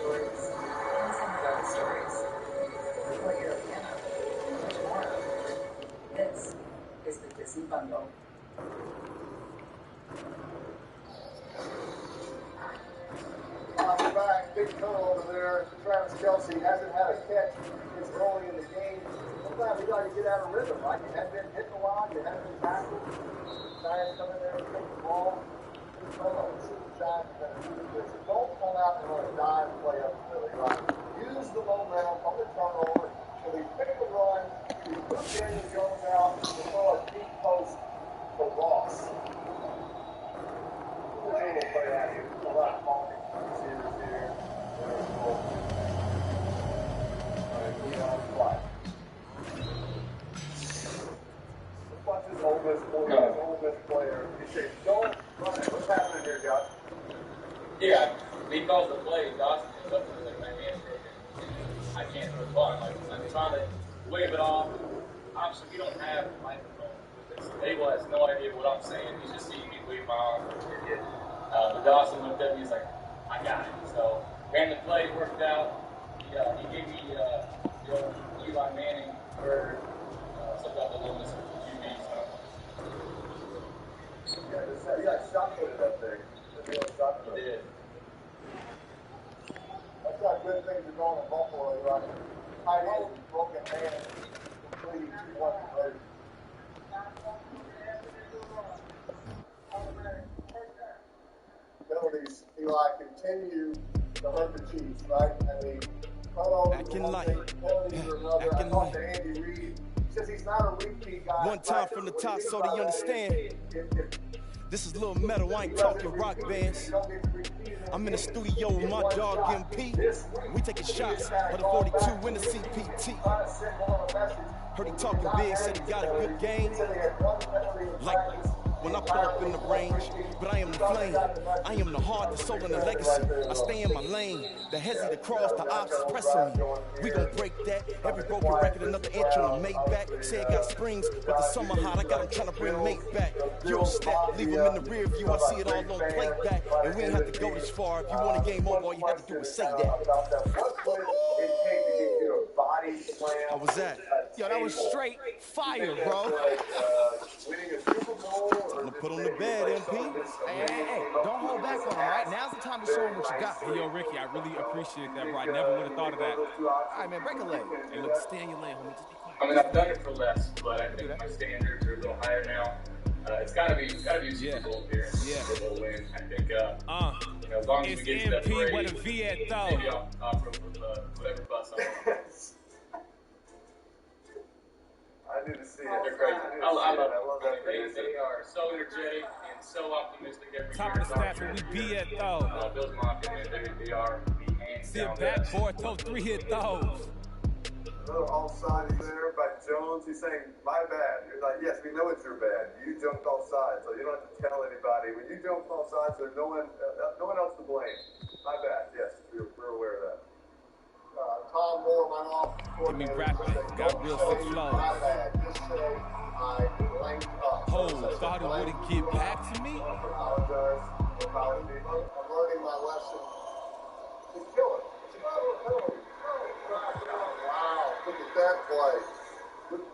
stories and some dark stories. What you're a fan of, much more of. This is the Disney Bundle. Welcome back. Big tunnel over there. Travis Kelce hasn't had a catch since early in the game. Sometimes you got to get out of rhythm, right? You haven't been hit in a while. You haven't been tackled. Giants come in there and take the ball. Giants are going to do this. Don't come out and run a dive play up the middle, right? Use the momentum from the turnover. So we pick the run. We put Daniel Jones out. We throw a deep post for Ross. We're able to play that here. A lot of honking. Receivers here. There's Cole. All right, we on the fly. The punch is Ole Miss player. He says, don't run it. What's happening here, Josh? Yeah, he calls the play. Dawson comes up to like my hand broken. I can't respond. Like I'm trying to wave it off. Obviously, we don't have a microphone with this. Abel has no idea what I'm saying. He's just seeing me wave my arm. But Dawson looked at me. He's like, I got it. So ran the play, worked out. He gave me the old Eli Manning for something about the Loomis QB. Yeah, he got shot-footed up there. He did. That's how good things are going in Buffalo, right? Tight end, broken hand, completing 2-1 conversion. Penalties, Eli, continue to hurt the Chiefs, right? I mean, acting like, I talked to Andy Reid. He says he's not a repeat guy. One time from the top so they understand. This is Lil Metal, I ain't talking rock bands. I'm in the studio with my dog MP. We taking shots of the 42 in the CPT. Heard he talking big, said he got a good game. Like when I pull up in the range, but I am the flame. I am the heart, the soul, and the legacy. I stay in my lane. The hezzy, the cross, the ops is pressing me. We gon' break that. Every broken record, another inch on the Maybach. Say it got springs, but the summer hot, I got them trying to bring mate back. Euro step, leave them in the rear view. I see it all on playback. And we ain't have to go this far. If you want a game over, all you have to do is say that. How was that? Yo, that was straight fire, bro. Time to put on the bed, MP. Hey, don't hold back on him, right? Now's the time to show him what you got. Hey, yo, Ricky, I really appreciate that, bro. I never would have thought of that. All right, man, break a leg. Hey, look, stay in your lane, homie. Just be quiet. I mean, I've done it for less, but I think my standards are a little higher now. It's gotta be a Super Bowl appearance. Yeah. Super Bowl win. I think, as long as we get to that MP parade, with a V at though. maybe I'll off-road with whatever bus I want. I need to see it. They're crazy. I love that. They are so energetic and so optimistic every Top year. of the stats where we be at though. Bills Mafia, man, they are the hands See a down backboard, throw 3 hit throws. Another offside there by Jones. He's saying, my bad. You're like, yes, we know it's your bad. You jumped offside, so you don't have to tell anybody. When you jump offside, there's no one else to blame. My bad. Yes, we're aware of that. Tom Moore went off. Give me rapping. Got real sick flow. My bad. Just say I blanked up. Oh, thought it wouldn't get back to me? I apologize. I'm learning my lesson. Just kill it. It's another penalty. Wow, look at that play.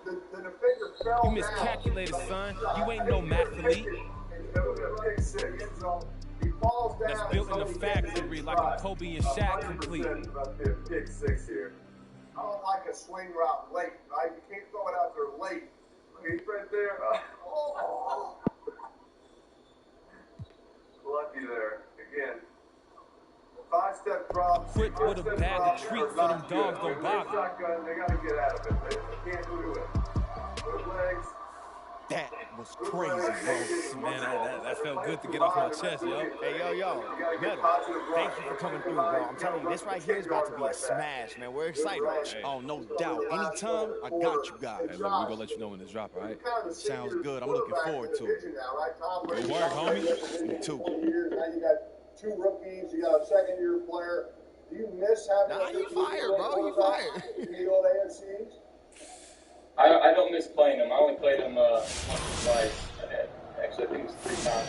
The defender fell You miscalculated, son. You ain't no mathlete. He falls down. That's built in the factory like a Kobe and Shaq complete. Pick 6 here. I don't like a swing route late, right? You can't throw it out there late. He's right there. Oh. Lucky there. Again. 5-step drop. Quick with a bag of treats so them dogs don't bother. Shotgun, they got to get out of it. They can't do it. Good legs. That was crazy, bro. Man, that felt good to get off my chest, yo. Hey, yo, Metal, thank you for coming through, bro. I'm telling you, this right here is about to be a smash, man. We're excited. Hey. Oh, no doubt. Anytime, I got you guys. Hey, look, we gonna let you know when it's drop, all right? Sounds good. I'm looking forward to it. Good work, homie. Me too. Now you got 2 rookies. You got a second-year player. Do you miss having? Nah, you fired, bro. You fired. You old AFCs? I don't miss playing him. I only played him once or twice. Actually, I think it was 3 times.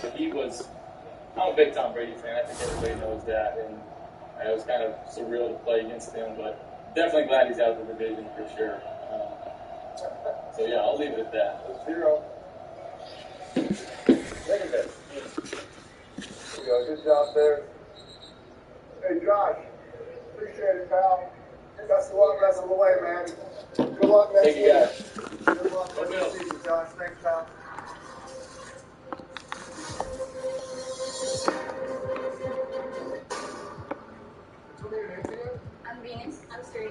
But I'm a big Tom Brady fan. I think everybody knows that. And It was kind of surreal to play against him, but definitely glad he's out of the division for sure. So yeah, I'll leave it at that. 0. Second base. Good job there. Hey Josh, appreciate it, pal. Best of luck rest of the way, man. Good luck next Thank you, guys. season. Good luck next season, Josh. Thanks, pal. I'm Venus. I'm straight.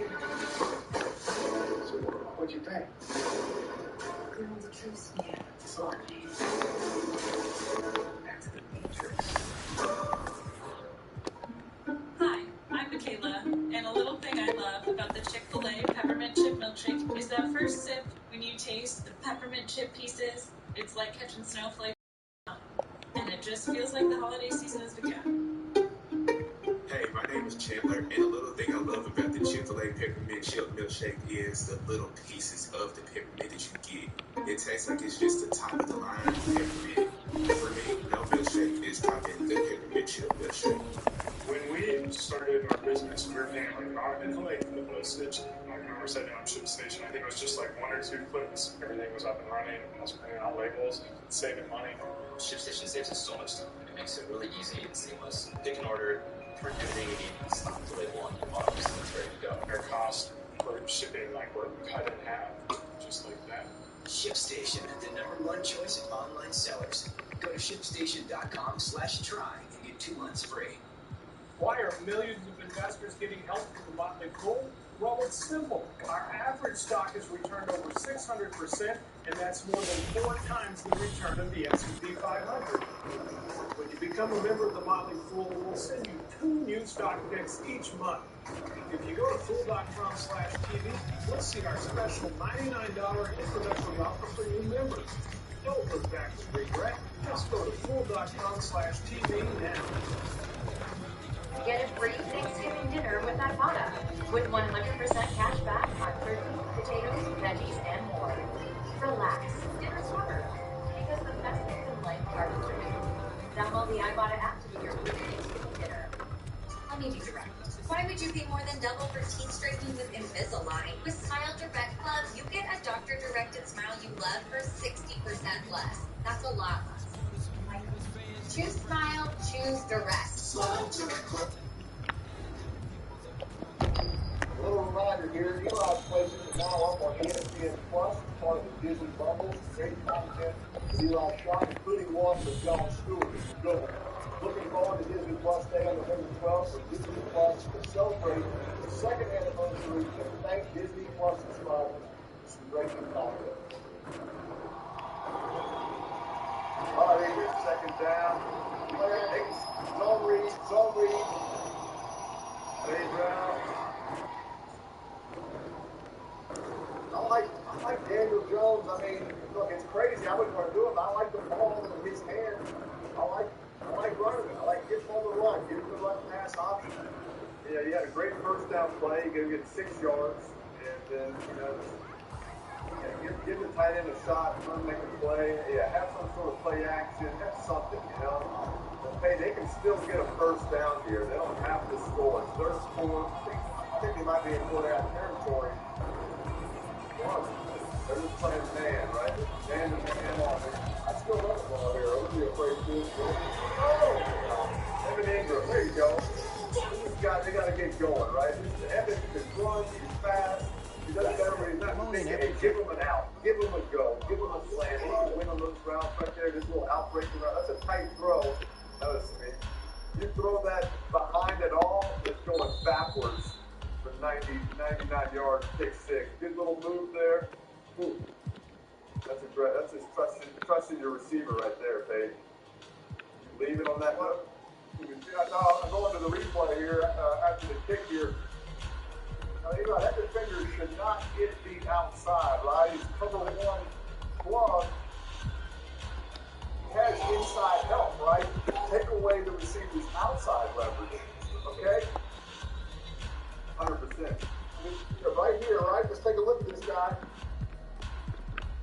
What'd you think? Girls a true snare. Slimy. Back to the Matrix. Hi, I'm Michaela, and a little thing I love about the Chick-fil-A peppermint chip milkshake is that first sip when you taste the peppermint chip pieces, it's like catching snowflakes, and it just feels like the holiday season has begun. Hey, my name is Chandler, and a little thing I love about the Chick-fil-A peppermint chip milkshake is the little pieces of the peppermint that you get. It tastes like it's just the top of the line peppermint. For me, no milkshake is topping the peppermint chip milkshake. When we started our business, we were paying like $1 for the postage. I remember sitting on Ship Station. I think it was just like 1 or 2 clicks. Everything was up and running. I was printing out labels and saving money. ShipStation saves us so much time, and it makes it really easy and seamless. Pick an order, print everything you need, stop the label on your box, and it's ready to go. Our cost for shipping like were cut in half, just like that. ShipStation, the #1 choice of online sellers. Go to ShipStation.com/try and get 2 months free. Why are millions of investors getting help from the Motley Fool? Well, it's simple. Our average stock has returned over 600%, and that's more than 4 times the return of the S&P 500. When you become a member of the Motley Fool, we'll send you 2 new stock picks each month. If you go to Fool.com/TV, we'll see our special $99 introductory offer for new members. Don't look back with regret. Just go to Fool.com/TV now. Get a free Thanksgiving dinner with Ibotta with 100% cash back on turkey, potatoes, veggies, and more. Relax, dinner's covered, because the best things in life are free. Download the Ibotta app to get your free Thanksgiving dinner. Let me be direct. Why would you pay more than double for teeth straightening with Invisalign? With Smile Direct Club, you get a doctor-directed smile you love for 60% less. That's a lot less. Choose Smile, choose Direct. Smile Direct Club. A little reminder here, Eli's Places is now up on ESPN Plus, part of the Disney bundle. Great content with Eli Shaw, including one with Jon Stewart. Good one. Looking forward to Disney Plus Day on November 12th for Disney Plus to celebrate the 2nd anniversary and thank Disney Plus subscribers for some great new content. All right, here's 2nd down. Zone read. Fade route. I like Daniel Jones. I mean, look, it's crazy. I wouldn't want to do it, but I like the ball in his hand. I like running it. I like getting on the run, getting the run pass option. Yeah, he had a great first down play. He gonna get 6 yards, and then give the tight end a shot, run, make a play. Yeah, have some sort of play action. Have something, Hey, they can still get a first down here. They don't have to score. It's their score. I think they might be in 4-down territory. They're just playing man, right? Man to man on it. I still love it over here. I wouldn't be afraid to do it. Oh! Evan Ingram, there you go. They got to get going, right? Evan can run, he's fast. He does better when he's not thinking. Hey, give him an out. Give him a go. Give him a slam. He can win on those routes right there. This little outbreaking route. That's a tight throw. Notice me. You throw that behind it all, it's going backwards for 99 yards, pick 6. Good little move there. Ooh. That's just trusting your receiver right there, Paige. You leave it on that note. I'm going to the replay here after the kick here. Now, that defender should not get beat outside, right? He's cover 1 plug. He has inside help, right? Take away the receiver's outside leverage, okay? 100%. Right here, right? Let's take a look at this guy.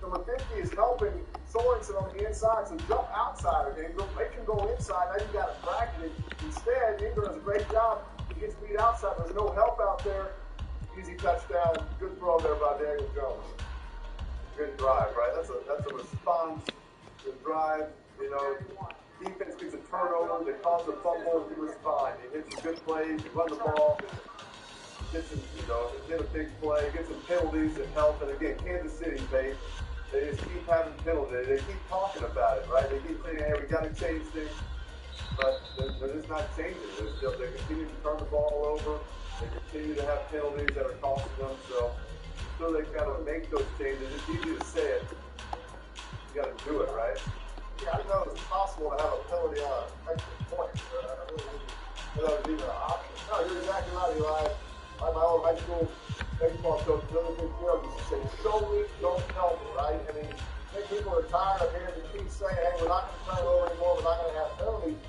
Number 50 is helping Sorensen on the inside, so jump outside of Ingram. Make him go inside. Now you got to bracket it. Instead, Ingram does a great job He gets beat outside. There's no help out there. Easy touchdown. Good throw there by Daniel Jones. Good drive, right? That's a response. Good drive. You know, defense gets a turnover. They cause a fumble. You respond. He hits some good plays. You run the ball. Gets some, you know, hit a big play. Get some penalties that help. And again, Kansas City, they just keep having penalties. They keep talking about it, right? They keep saying, hey, we got to change things. But they're just not changing. They continue to turn the ball over. They continue to have penalties that are costing them. So they got to make those changes. It's easy to say it. You got to do it, right? Yeah, I know it's possible to have a penalty on an extra point. Without even an option. No, you're exactly right, Eli. My old high school baseball coach, Billy McPhail, used to say, show me, don't tell me, right? I mean, I think people are tired of hearing the team saying, hey, we're not going to turn it over anymore, we're not going to have penalties.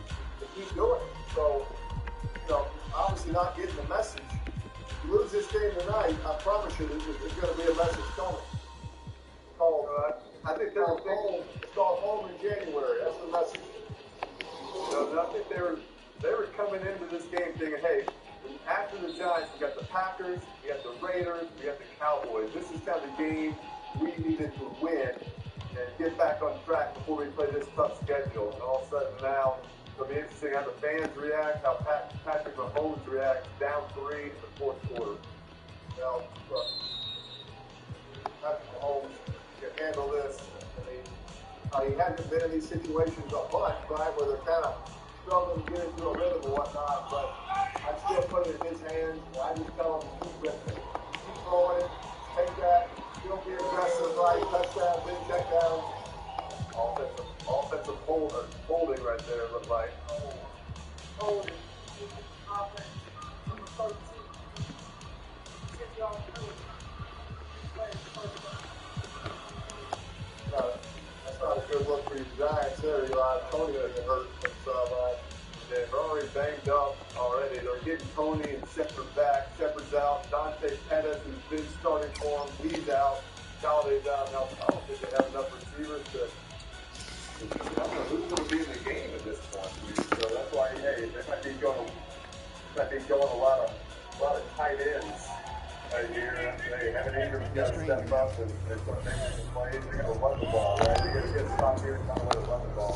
They keep doing it. So, you know, obviously not getting the message. If you lose this game tonight, I promise you there's going to be a message coming. Called, I think there's a thing, it's called home in January. That's the message. You know, I think they were coming into this game thinking, hey, after the Giants, we got the Packers, we got the Raiders, we got the Cowboys. This is kind of the game we needed to win and get back on track before we play this tough schedule. And all of a sudden now, it'll be interesting how the fans react, how Patrick Mahomes reacts down 3 in the fourth quarter. Now, look, Patrick Mahomes can handle this. I mean, he hasn't been in these situations a bunch, right, where they're kind of struggling to get into a rhythm and whatnot, but I still put it in his hands. I just tell him to keep ripping. Keep throwing it. Take that. Don't be aggressive, right? Touchdown, big check down. Offensive holding right there, look like. Holding. Offense. Number 13. 6-yard penalty. That's not a good look for you Giants there, Eli. Tony doesn't hurt himself. They've already banged up already. They're getting Tony and Shepard back. Shepard's out. Dante Pettis, who's been starting for him, he's out. Galladay's out. Now, I don't think they have enough receivers to. I don't know who's going to be in the game at this point. So that's why, hey, they might be going a lot of tight ends right here. They haven't even got to step up and start making some plays. They got to run the ball, right? They got to get stopped here and kind of let it run the ball.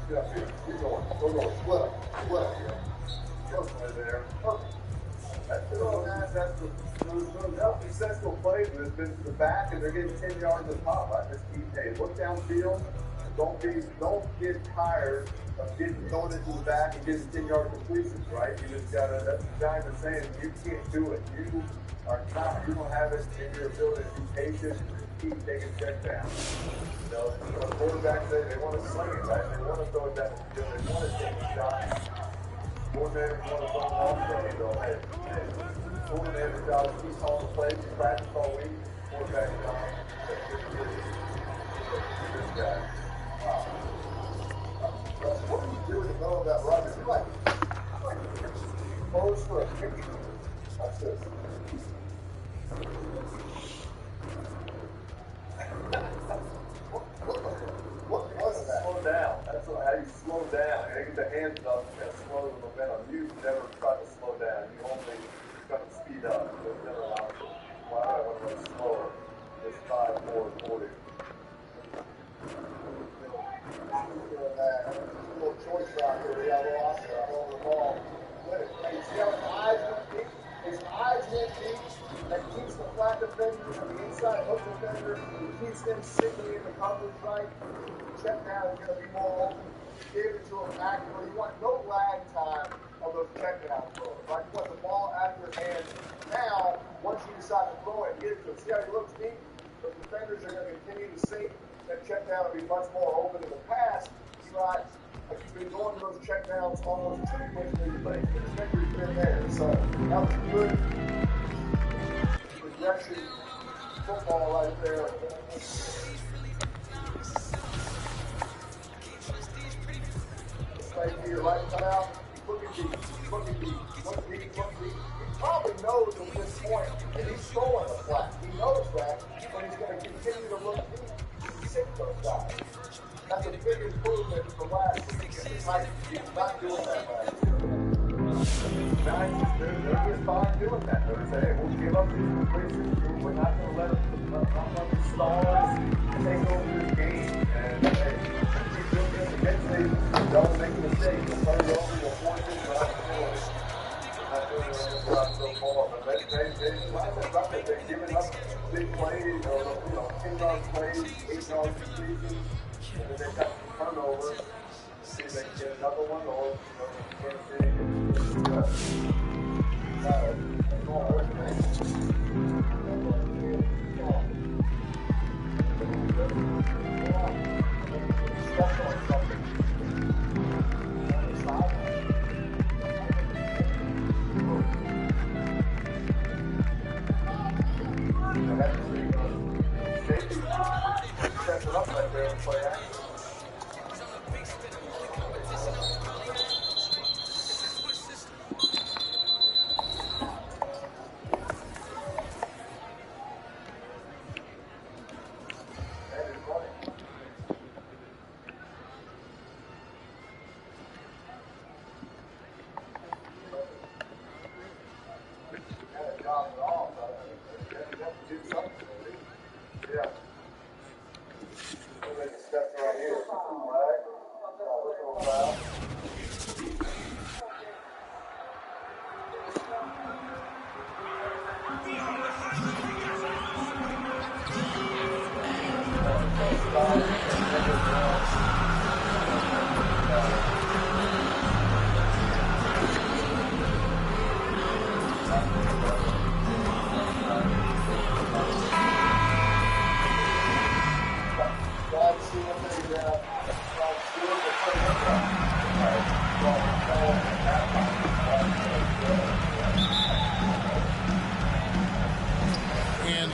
Yeah, keep going. Go, split up. Go right there. Perfect. That's the successful plays that has been to the back, and they're getting 10 yards at the top. I just keep, hey, look downfield. Don't get tired of going into the back and getting 10-yard completions, right? You just gotta. That's the Giants are saying you can't do it. You are not. You don't have it in your ability to be patient and keep taking check down. You know, quarterbacks they want to sling it, right? They want to throw it down the field. They want to take the shots. Coordinators want to throw it off. So hey, coordinator's job is keep calling the plays. You practice all week. Quarterback's job. This guy. What do you do in the middle of that run? It's like pose for a picture. Watch this. What was that? Slow down. That's how you slow down. You get the hands up and kind of slow the momentum. You never try to slow down. You only try to speed up. There's never an option. Why do I want to run slower? It's 5, 4, 40. Little choice rock here. We got a little option over the ball. You see how his eyes hit deep. That keeps the flat defender on the inside hook defender. It keeps them sitting in the coverage right. Check down is going to be more open. Give it to him accurately. You want no lag time of those check down throws. Right? You want the ball out of your hands. Now, once you decide to throw it, get it to him. See how he looks deep? The defenders are going to continue to sink. That check down will be much more open in the past. Like you've been going to those check downs almost too quickly late. The defender's been there. So that was good progression football right there. Right here, right come out. Looking deep. He probably knows at this point that he's throwing the flat. He knows that, but he's going to continue to look deep. Sick those guys. That's a big improvement from last week. He's not doing that last year. Now they're just fine doing that. They're saying, hey, we'll give up these completions. We're not going to let them stars take over this game. And hey, keep doing this eventually. Don't make a mistake. We'll turn it over. We'll force it. We're not doing it. We're not doing it so far. But they've given up big plays or 10-yard plays, 8-yard completions. And then they've got some turnover. See if they can get another one or Kansas City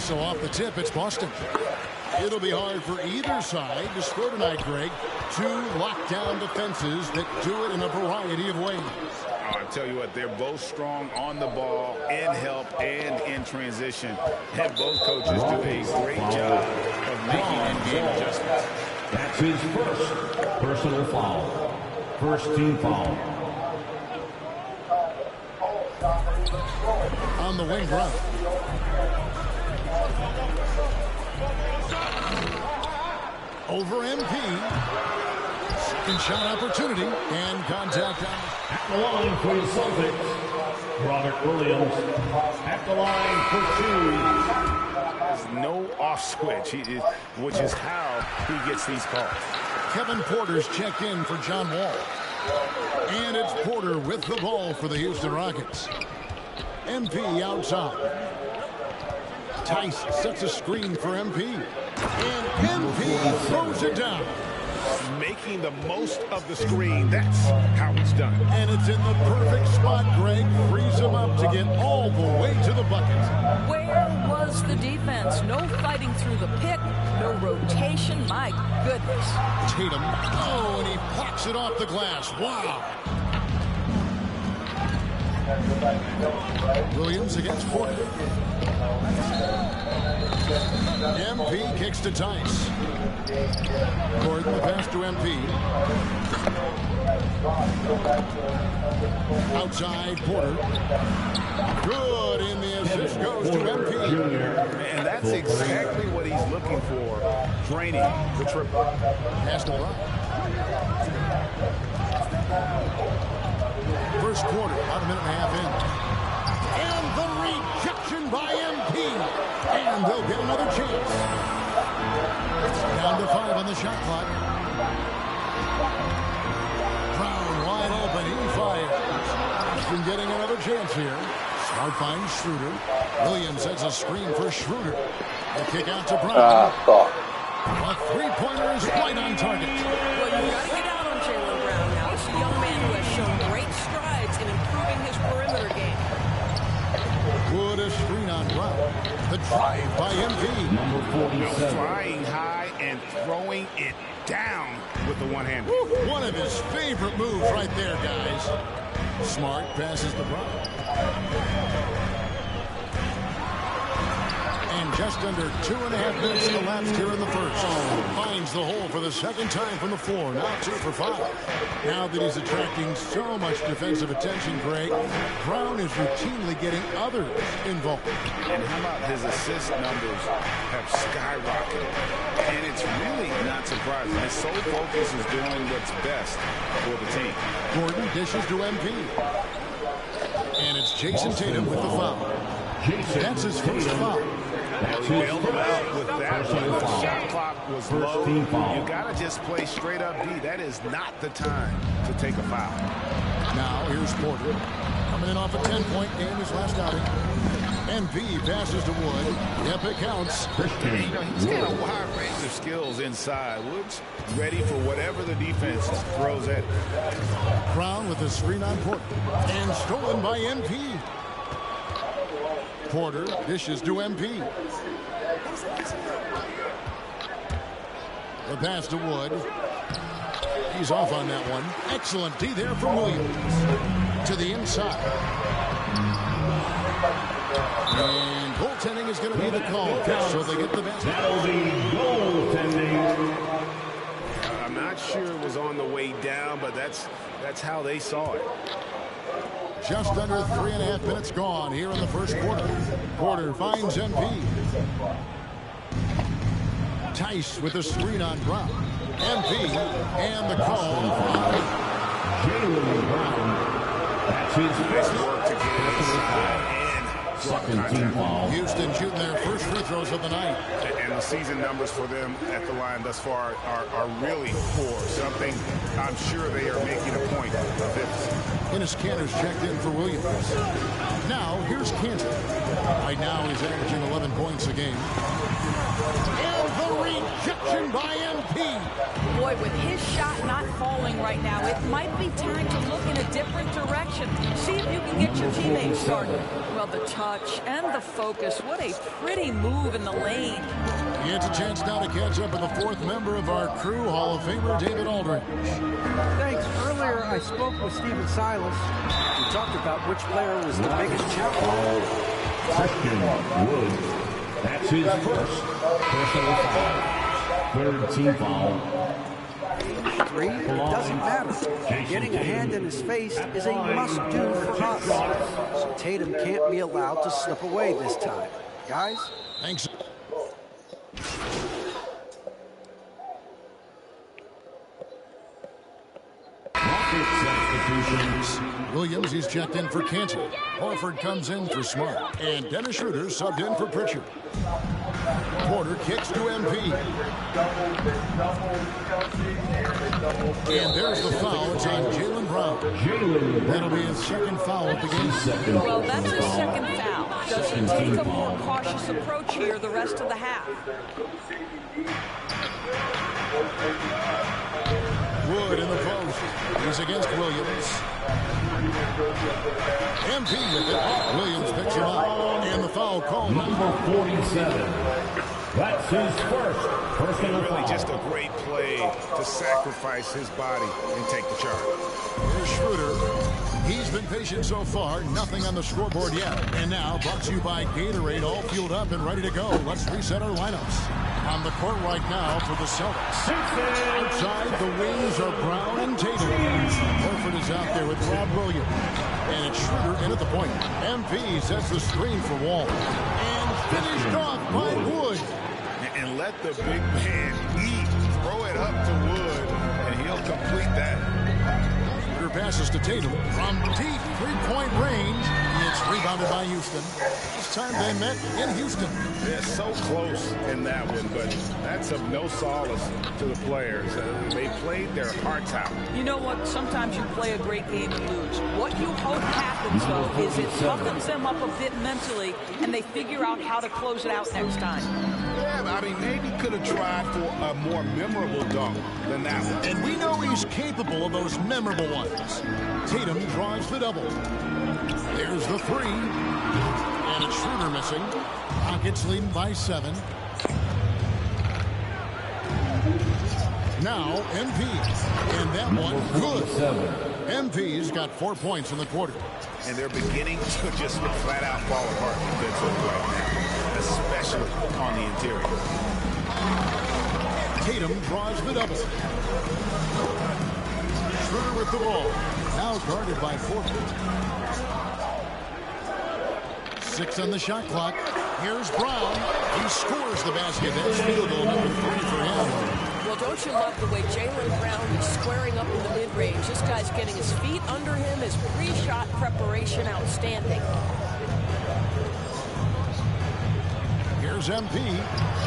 So off the tip, it's Boston. It'll be hard for either side to score tonight, Greg. Two lockdown defenses that do it in a variety of ways. Oh, I tell you what, they're both strong on the ball, in help, and in transition. And both coaches do a great job of making in-game adjustments. That's his first personal foul. First team foul. On the wing run. Over MP. Second shot opportunity and contact at the line for the Celtics. Robert Williams at the line for 2. There's no off switch, which is how he gets these calls. Kevin Porter's checked in for John Wall. And it's Porter with the ball for the Houston Rockets. MP outside. Tice sets a screen for MP. And MP throws it down. Making the most of the screen. That's how it's done. And it's in the perfect spot, Greg. Frees him up to get all the way to the bucket. Where was the defense? No fighting through the pick. No rotation. My goodness. Tatum. Oh, and he blocks it off the glass. Wow. Williams against Porter. MP kicks to Tice. Gordon the pass to MP. Outside Porter. Good, and the assist goes to MP. And that's exactly what he's looking for. Draining the triple. Pass to Brown. First quarter, about a minute and a half in. And the rejection by MP. And they'll get another chance. Down to 5 on the shot clock. Brown wide open. He fires. He's been getting another chance here. Smart finds Schroeder. Williams sets a screen for Schroeder. The kick out to Brown. A three-pointer is right on target. Well, you got to get out on Jaylen Brown now. He's a young man who has shown great strides in improving his perimeter game. Good a screen on Brown. The drive by MP. Number 47. Flying high and throwing it down with the one-hander. One of his favorite moves right there, guys. Smart passes to Brown. And Just under 2.5 minutes elapsed here in the first. Finds the hole for the second time from the floor. Now 2 for 5. Now that he's attracting so much defensive attention, Greg, Brown is routinely getting others involved. And how about his assist numbers have skyrocketed? And it's really not surprising. His sole focus is doing what's best for the team. Gordon dishes to MP. And it's Jason Tatum with the foul. That's his first foul. He bailed him out with that one. The shot clock was low. You got to just play straight up D. That is not the time to take a foul. Now here's Porter. Coming in off a 10-point game his last outing. MP passes to Wood. Yep, it counts. He's got a wide range of skills inside. Wood's ready for whatever the defense throws at him. Brown with a screen on Porter. And stolen by MP. Porter dishes to MP. The pass to Wood. He's off on that one. Excellent D there from Williams. To the inside. And goaltending is going to be the call. So they get the best. That'll be goaltending. I'm not sure it was on the way down, but that's how they saw it. Just under 3.5 minutes gone here in the first quarter. Porter finds MP. Tice with a screen on Brown. MP and the call. Jaylen Brown. That's his first work to get second team foul. Houston shooting their first free throws of the night. And the season numbers for them at the line thus far are really poor. Something I'm sure they are making a point of this. Enes Kanter's checked in for Williams. Now, here's Kanter. Right now, he's averaging 11 points a game. And the rejection by MP. Boy, with his shot not falling right now, it might be time to look in a different direction. See if you can get your teammates started. Well, the touch and the focus. What a pretty move in the lane. He gets a chance now to catch up with the fourth member of our crew, Hall of Famer David Aldridge. Thanks. Earlier, I spoke with Stephen Silas. We talked about which player was the biggest challenge. Christian Wood. That's his first personal foul. Third team foul. Three, it doesn't matter. Getting a hand in his face is a must-do for us. So Tatum can't be allowed to slip away this time. Guys? Thanks. Williams, he's checked in for Kanter. Horford comes in for Smart. And Dennis Schroeder subbed in for Pritchard. Porter kicks to MP. And there's the foul. It's on Jaylen Brown. That'll be his second foul of the game. Well, that's his second foul. Does he take a more cautious approach here the rest of the half? Wood in the post. He's against Williams. MP with it. Williams picks him up. And the foul called. Number 47. That's his first personal really foul. Just a great play to sacrifice his body and take the charge. Here's Schroeder. He's been patient so far. Nothing on the scoreboard yet. And now, brought to you by Gatorade, all fueled up and ready to go. Let's reset our lineups. On the court right now for the Celtics. Outside, the wings are Brown and Tatum. Horford is out there with Rob Williams. And it's Schroeder in at the point. MP sets the screen for Wall. And finished off by Wood. And let the big man eat. Throw it up to Wood, and he'll complete that. Schroeder passes to Tatum from deep three-point range. It's rebounded by Houston. Last time they met in Houston. They're so close in that one, but that's of no solace to the players. They played their hearts out. You know what? Sometimes you play a great game and lose. What you hope happens, though, is it toughens them up a bit mentally, and they figure out how to close it out next time. Yeah, I mean, maybe could have tried for a more memorable dunk than that one. And we know he's capable of those memorable ones. Tatum draws the double. There's the three. And it's Schroeder missing. Rockets leading by 7. Now, MP. And that one, good. MP's got 4 points in the quarter. And they're beginning to just flat out fall apart defensively right now, especially especially on the interior. Tatum draws the double. Schroeder with the ball. Now guarded by Portland. 6 on the shot clock. Here's Brown. He scores the basket. That's field goal number 3 for him. Well, don't you love the way Jaylen Brown is squaring up in the mid-range? This guy's getting his feet under him. His pre-shot preparation outstanding. Here's MP.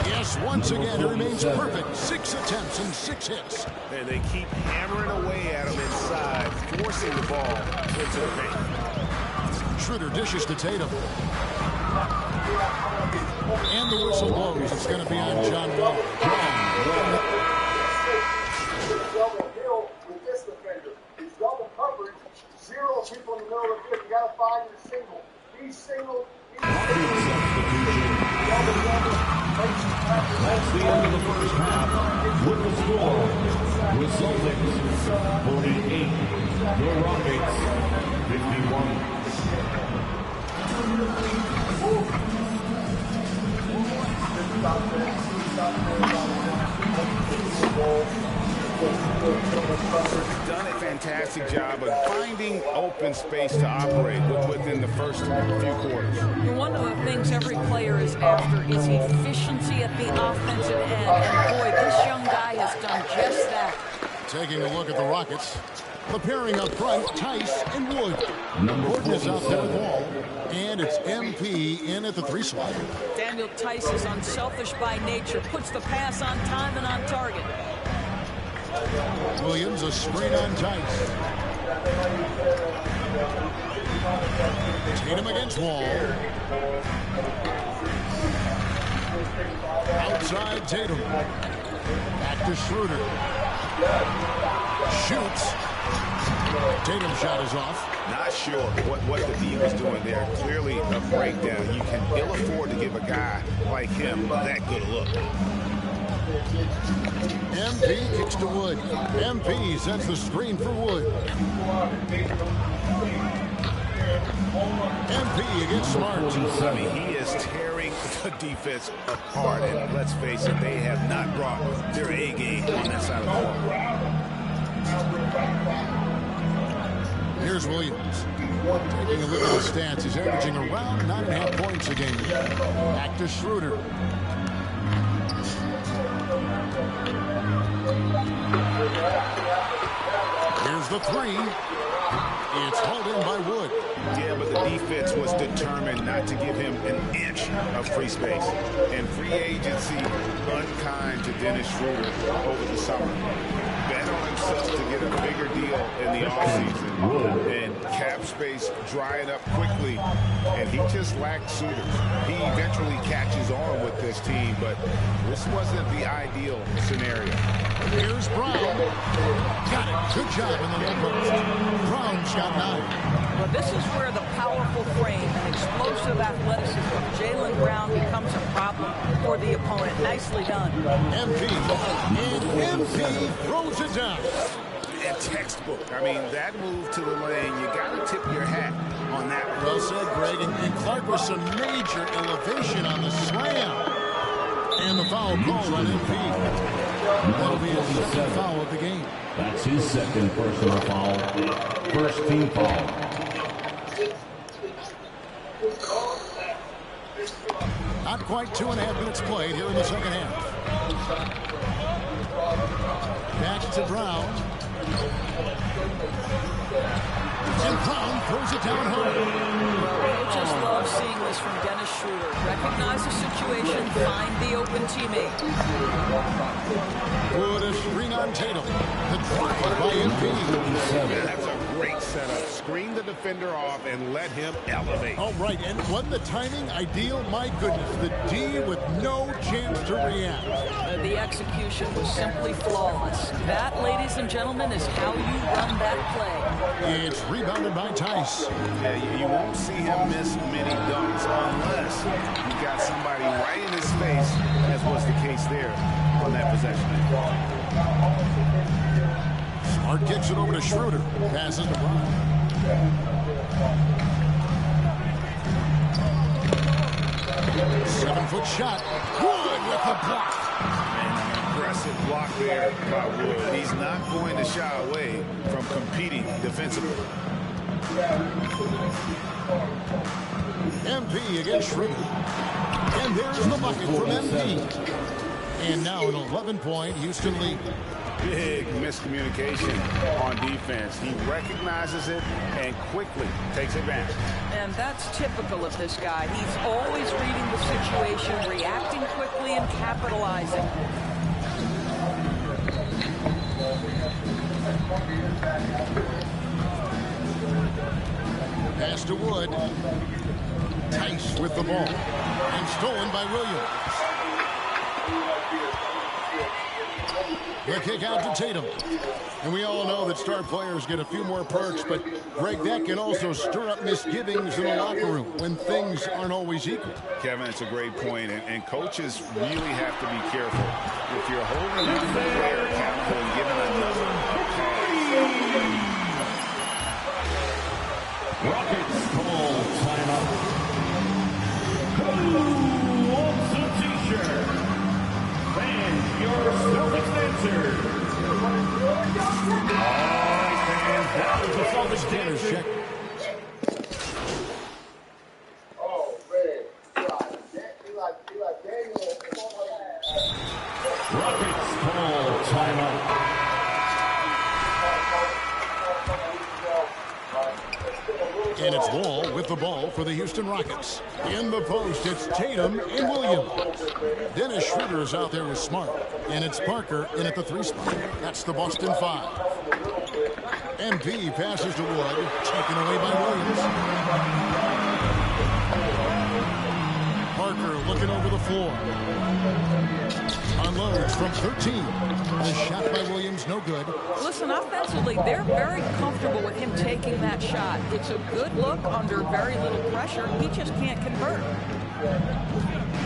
Yes, once again, it remains perfect. 6 attempts and 6 hits. And they keep hammering away at him inside, forcing the ball into the paint. Schroeder dishes to Tatum. And the whistle blows. It's going to be on John Wall. Double hill with this defender. He's double coverage. 0 people in the middle of the field. You got to find your single. He's single. That's the end of the first half. With the score, with Celtics 48, the Rockets 51. Done a fantastic job of finding open space to operate within the first few quarters. One of the things every player is after is efficiency at the offensive end. And boy, this young guy has done just that. Taking a look at the Rockets. The pairing up front, Tice and Wood. Gordon is out there with Wall. And it's MP in at the 3 slot. Daniel Tice is unselfish by nature. Puts the pass on time and on target. Williams, a screen on Tice. Tatum against Wall. Outside Tatum. Back to Schroeder. Shoots. Tatum's shot is off. Not sure what the D was doing there. Clearly a breakdown. You can ill afford to give a guy like him that good a look. MP kicks to Wood. MP sets the screen for Wood. MP against Smart. I mean, he is tearing the defense apart. And let's face it, they have not brought their A game on that side of the ball. Here's Williams. Taking a look at the stats, he's averaging around 9.5 points a game. Back to Schroeder. Here's the 3. It's hauled in by Wood. Yeah, but the defense was determined not to give him an inch of free space. And free agency unkind to Dennis Schroeder over the summer. Bet on himself to get a bigger deal in the offseason. And cap space drying up quickly. And he just lacked suitors. He eventually catches on with this team, but this wasn't the ideal scenario. Here's Brown. Got it. Good job in the low post. Brown's got 9. Well, this is where the powerful frame and explosive athleticism of Jaylen Brown becomes a problem for the opponent. Nicely done. MP. And MP throws it down. And textbook. I mean, that move to the lane, you got to tip your hat on that. Well said, Greg. And Clark with some major elevation on the slam. And the foul called on MP. That'll be his second foul of the game. That's his second personal foul. First team foul. Not quite 2.5 minutes played here in the second half. Back to Brown. And Brown throws it down hard. I just love seeing this from Dennis Schroeder. Recognize the situation, find the open teammate. Wood a screen on Tatum. The drive by MP. That's a great setup. Screen the defender off and let him elevate. Oh, right. And wasn't the timing ideal? My goodness. The D with no chance to react. The execution was simply flawless. That, ladies and gentlemen, is how you run that play. It's rebounded by Tice. Yeah, you won't see him miss many dunks unless you got somebody right in his face, as was the case there on that possession. Smart kicks it over to Schroeder. Passes to Brown. 7-foot shot. Wood with the block. And an aggressive block there by Wood. He's not going to shy away from competing defensively. MP against Schroeder. And there's the bucket from MP. And now an 11-point Houston lead. Big miscommunication on defense. He recognizes it and quickly takes advantage. And that's typical of this guy. He's always reading the situation, reacting quickly, and capitalizing. Pass to Wood. Tice with the ball. And stolen by Williams. The kick out to Tatum. And we all know that star players get a few more perks, but, Greg, that can also stir up misgivings in the locker room when things aren't always equal. Kevin, it's a great point, and coaches really have to be careful. If you're holding a player accountable and giving another Rockets call timeout. Who wants a t-shirt? Fans, your Celtics answer. All right, fans, that was the Celtics Tanner's check. Rockets call timeout. And it's Wall with the ball for the Houston Rockets. In the post, it's Tatum and Williams. Dennis Schroeder is out there with Smart. And it's Parker in at the 3 spot. That's the Boston 5. MP passes to Wood. Taken away by Williams. Parker looking over the floor. Unloads from 13. The shot by Williams, no good. Listen, offensively, they're very comfortable with him taking that shot. It's a good look under very little pressure. He just can't convert.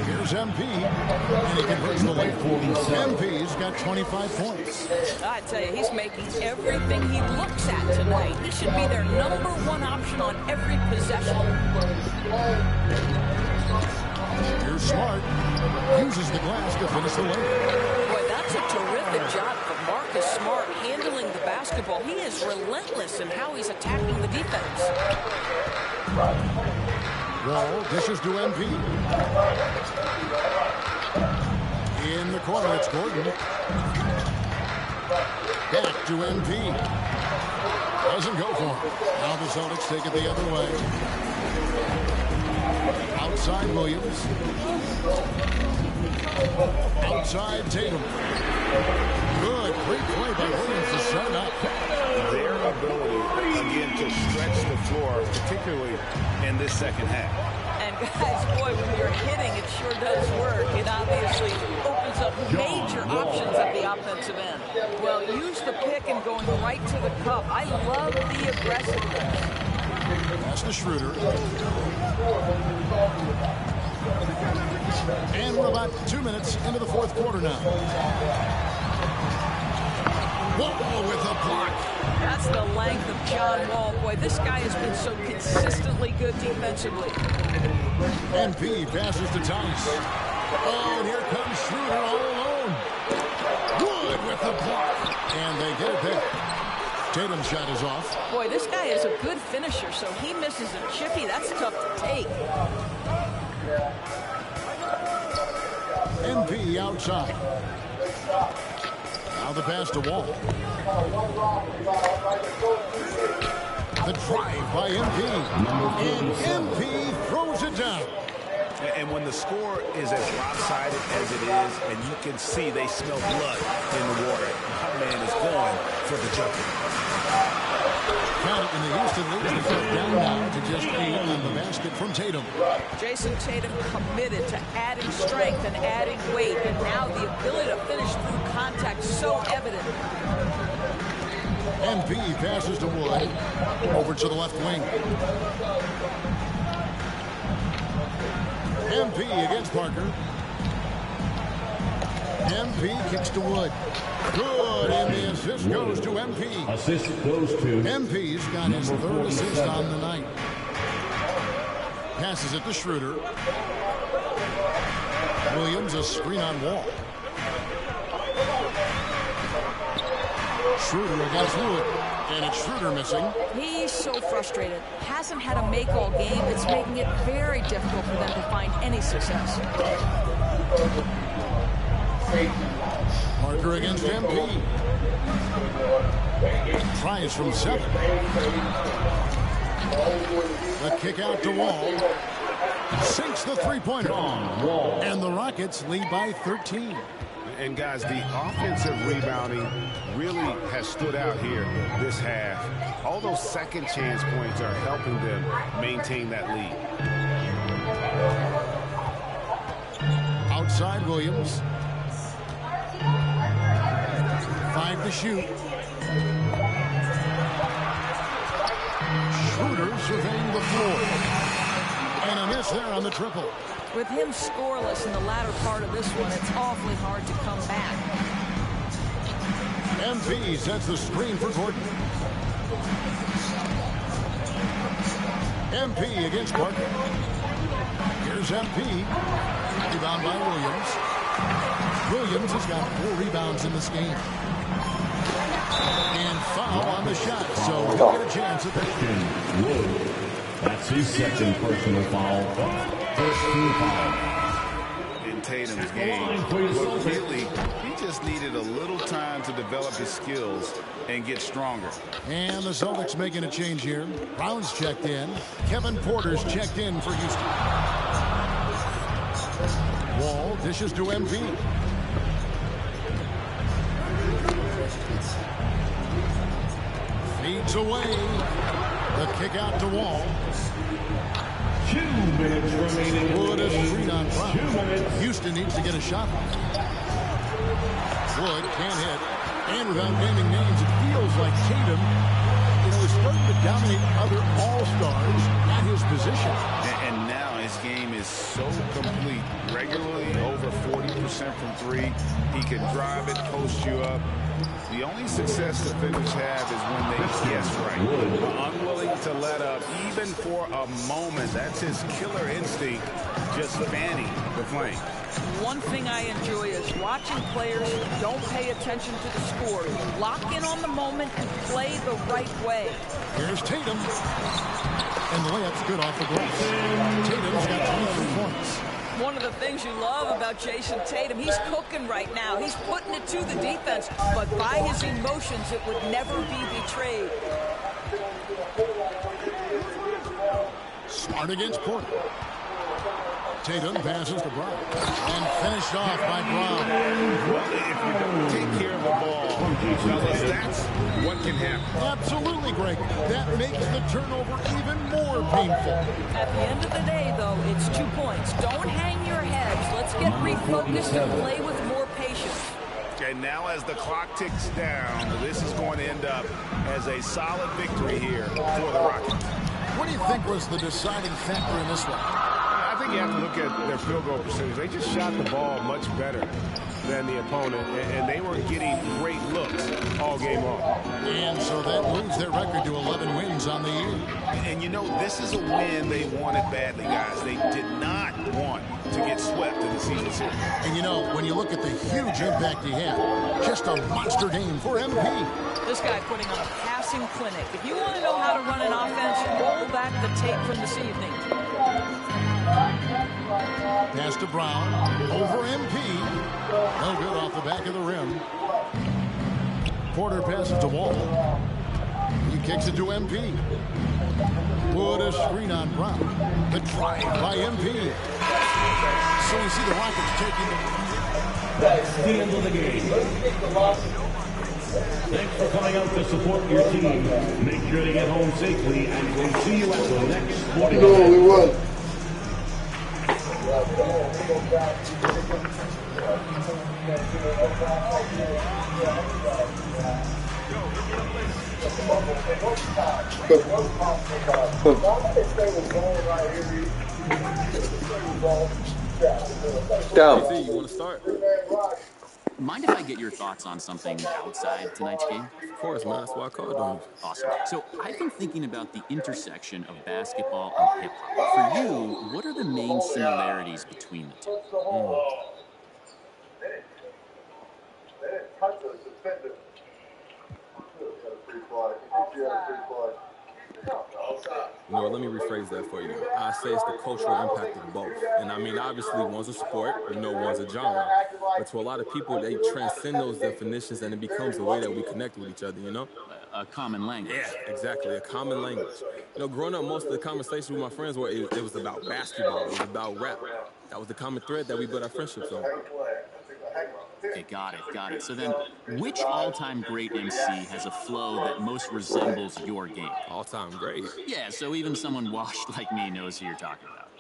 Here's MP, and he converts the late 47. MP's got 25 points. I tell you, he's making everything he looks at tonight. He should be their #1 option on every possession. Here's Smart. Uses the glass to finish the lane. Boy, that's a terrific job for Marcus Smart handling the basketball. He is relentless in how he's attacking the defense. Wall dishes to MP. In the corner, it's Gordon. Back to MP. Doesn't go for him. Now the Celtics take it the other way. Outside Williams. Outside Tatum. Good. Great play by Williams to set it up. Their ability, again, to stretch the floor, particularly in this second half. And guys, boy, when you're hitting, it sure does work. It obviously opens up major options at the offensive end. Well, use the pick and going right to the cup. I love the aggressiveness. Pass to Schroeder. And we're about 2 minutes into the fourth quarter now. Wall with a block. That's the length of John Wall. Boy, this guy has been so consistently good defensively. MP passes to Tice. Oh, and here comes Schroeder all alone. Wood with the block. And they get it back. Tatum's shot is off. Boy, this guy is a good finisher, so he misses a chippy. That's tough to take. MP outside. Now the pass to Wall. The drive by MP. And MP throws it down. And when the score is as lopsided as it is, and you can see they smell blood in the water, my man is going for the jumper. Count it in the Houston lead. They cut down now to just 8 on the basket from Tatum. Jason Tatum committed to adding strength and adding weight, and now the ability to finish through contact so evident. MP passes to Wood. Over to the left wing. MP against Parker. MP kicks to Wood. Good, and the assist goes to MP. Assist goes to MP's got his 3rd assist on the night. Passes it to Schroeder. Williams, a screen on Wall. Schroeder against Wood. And it's Schroeder missing. He's so frustrated. Hasn't had a make all game. It's making it very difficult for them to find any success. Parker against MP. Tries from 7. The kick out to Wall. Sinks the three-pointer. And the Rockets lead by 13. And guys, the offensive rebounding really has stood out here this half. All those second chance points are helping them maintain that lead. Outside Williams. 5 to shoot. Schroeder surveying the floor. And a miss there on the triple. With him scoreless in the latter part of this one, it's awfully hard to come back. MP sets the screen for Gordon. MP against Parker. Here's MP. Rebound by Williams. Williams has got 4 rebounds in this game. And foul on the shot, so he'll get a chance at that. That's his second personal foul. First 2 fouls. In Tatum's game, but really, he just needed a little time to develop his skills and get stronger. And the Celtics making a change here. Brown's checked in. Kevin Porter's checked in for Houston. Wall dishes to MP. Feeds away. The kick out to Wall. 2 minutes remaining. Wood is screen on Brown. Houston needs to get a shot. Wood can't hit. And without naming names, it feels like Tatum, is starting to dominate other all-stars at his position. And now his game is so complete. Regularly over 40% from 3. He can drive it, post you up. The only success defenders have is when they guess right. Unwilling to let up, even for a moment. That's his killer instinct, just fanning the flame. One thing I enjoy is watching players who don't pay attention to the score. Lock in on the moment and play the right way. Here's Tatum. And the layup's good off the glass. Tatum's got 23 points. One of the things you love about Jason Tatum, he's cooking right now. He's putting it to the defense, but by his emotions, it would never be betrayed. Smart against Porter. Tatum passes to Brown. And finished off by Brown. Well, if you don't take care of the ball, fellas, that's what can happen. Absolutely, Greg. That makes the turnover even more painful. At the end of the day, though, it's 2 points. Don't hang your heads. Let's get refocused and play with more patience. And now as the clock ticks down, this is going to end up as a solid victory here for the Rockets. What do you think was the deciding factor in this one? I think you have to look at their field goal percentage. They just shot the ball much better than the opponent, and they were getting great looks all game long. And so that moves their record to 11 wins on the year. And this is a win they wanted badly, guys. They did not want to get swept in the season series. And when you look at the huge impact he had, just a monster game for MP. This guy putting on a passing clinic. If you want to know how to run an offense, roll back the tape from this evening. Pass to Brown. Over MP. No good off the back of the rim. Porter passes to Wall. He kicks it to MP. Wood a screen on Brown. The drive by MP. So you see the Rockets taking the... That's the end of the game. Thanks for coming out to support your team. Make sure to get home safely, and we'll see you at the next sporting event. We will. Down. You want to start? Mind if I get your thoughts on something outside tonight's game? Of course, man. That's why I called on you. Awesome. So I've been thinking about the intersection of basketball and hip-hop. For you, what are the main similarities between the two? They didn't touch the defender. You know, let me rephrase that for you. I say it's the cultural impact of both. And I mean, obviously, one's a sport, you know, one's a genre. But to a lot of people, they transcend those definitions, and it becomes the way that we connect with each other, you know? A common language. Yeah, exactly, a common language. You know, growing up, most of the conversations with my friends were, it was about basketball, it was about rap. That was the common thread that we built our friendships on. Okay, got it. So then, which all-time great MC has a flow that most resembles your game? All-time great? Yeah, so even someone washed like me knows who you're talking about.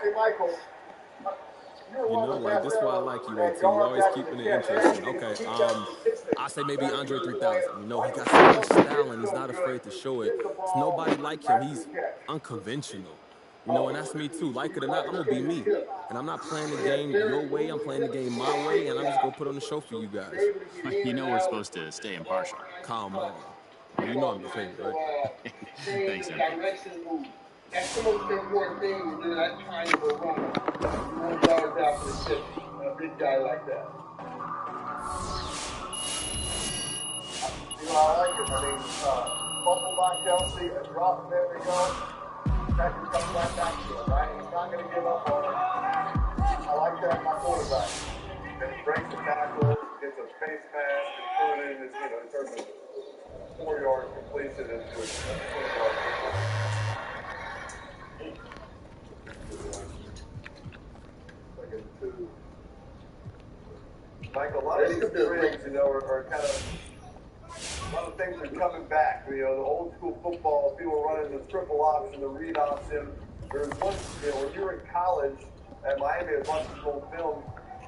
Hey, Michael. You know, like, this is why I like you, AT. You're always keeping it interesting. Okay, I say maybe Andre 3000. You know, he got so much style, and he's not afraid to show it. There's nobody like him. He's unconventional. You know, and that's me, too. Like it or not, I'm going to be me. And I'm not playing the game your way. I'm playing the game my way, and I'm just going to put on the show for you guys. You know we're supposed to stay impartial. Come on. You know I'm your favorite, right? Thanks, MP. That's the most important thing to do that kind of a run. You want to guard after the tip, a big guy like that. You know, I like it. I mean, fumble by Kelsey, a drop, there we go. That can come right back to him, right? He's not going to give up on it. I like that, my quarterback. And he breaks the tackle, gets a face mask, and put it in his, you know, it turns a 4-yard completion into a 20-yard completion. Michael, a lot of these trends, you know, are kind of, a lot of things are coming back. You know, the old school football, people running the triple option, the read option. There's one, you know, when you were in college at Miami, I was watching this old film,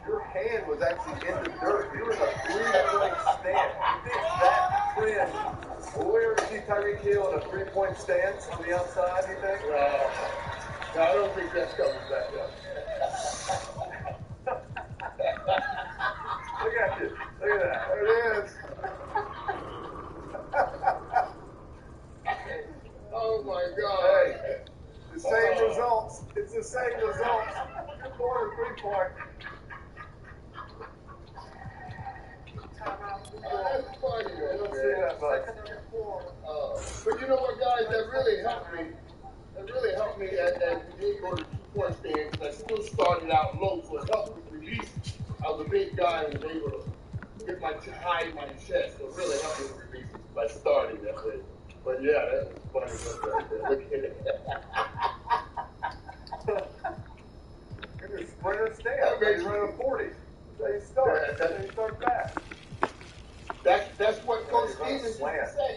your hand was actually in the dirt. You were in a 3-point stance. You think that trend, will we ever see Tyreek Hill in a 3-point stance on the outside, you think? No, I don't think that's coming back up. Look at you. Look at that. There it is. Oh my God. Hey, the same results. It's the same results. 4 and 3-point. That's funny. I don't see that much. But you know what, guys? That really helped me. It really helped me as we did go to 2-point stands. I still started out low, so it helped with release. I was a big guy and was able to get my hide my chest. So it really helped me with release by starting that way. But yeah, that was funny right there. Look at it. You're a sprinter stand. He's running a 40. That's how you start. That's how you start fast. That's what Coach Stevens used to say.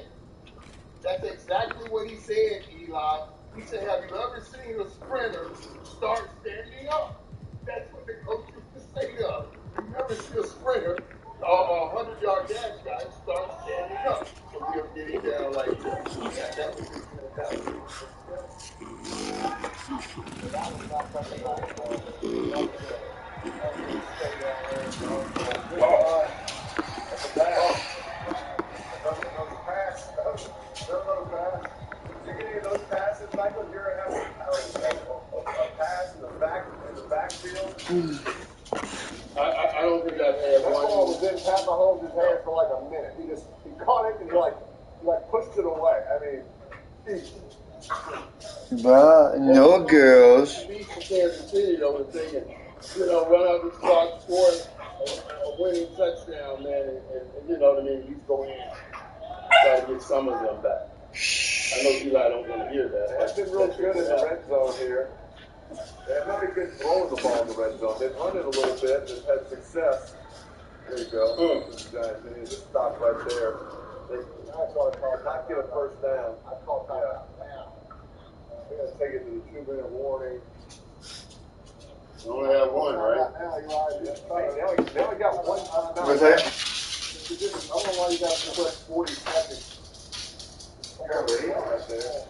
That's exactly what he said, Eli. He said, have you ever seen a sprinter start standing up? That's what the coach used to say to us. You never see a sprinter, a 100-yard dash guy, start standing up. So we're getting down like that. Yeah, that was his mentality. Those passes, Michael, you're having a pass in the backfield. I don't think I've had one. That ball was in Pat Mahomes' hand for like a minute. He caught it and he pushed it away. I mean, but no girls. He needs to Kansas City, though, the thing, and run out the clock, score a winning touchdown, man, and you know what I mean. He's going in, try to get some of them back. I know Eli don't want to hear that. That's been real good in the red zone here. They're not very good throwing the ball in the red zone. They've run it a little bit. They've had success. There you go. They need to stop right there. That's what I call it. Not get a first down. I call that. We're going to take it to the 2-minute warning. You only have one, right? Now we got one timeout. What's that? I don't know why you got to put 40 seconds. Right there.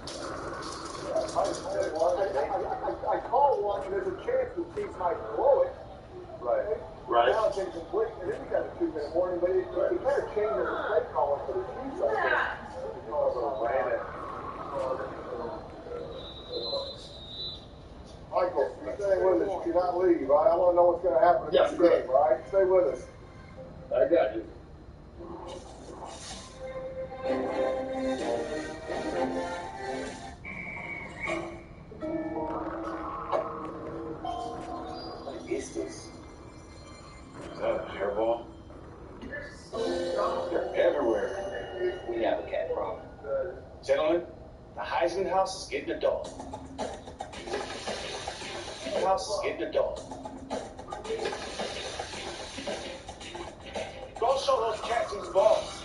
know what's going to happen in this game, all right? Stay with us. I got you. What is this? Is that a hairball? They're everywhere. We have a cat problem. Gentlemen, the Heisman House is getting a dog. The house is getting a dog. Go show those cats who's boss.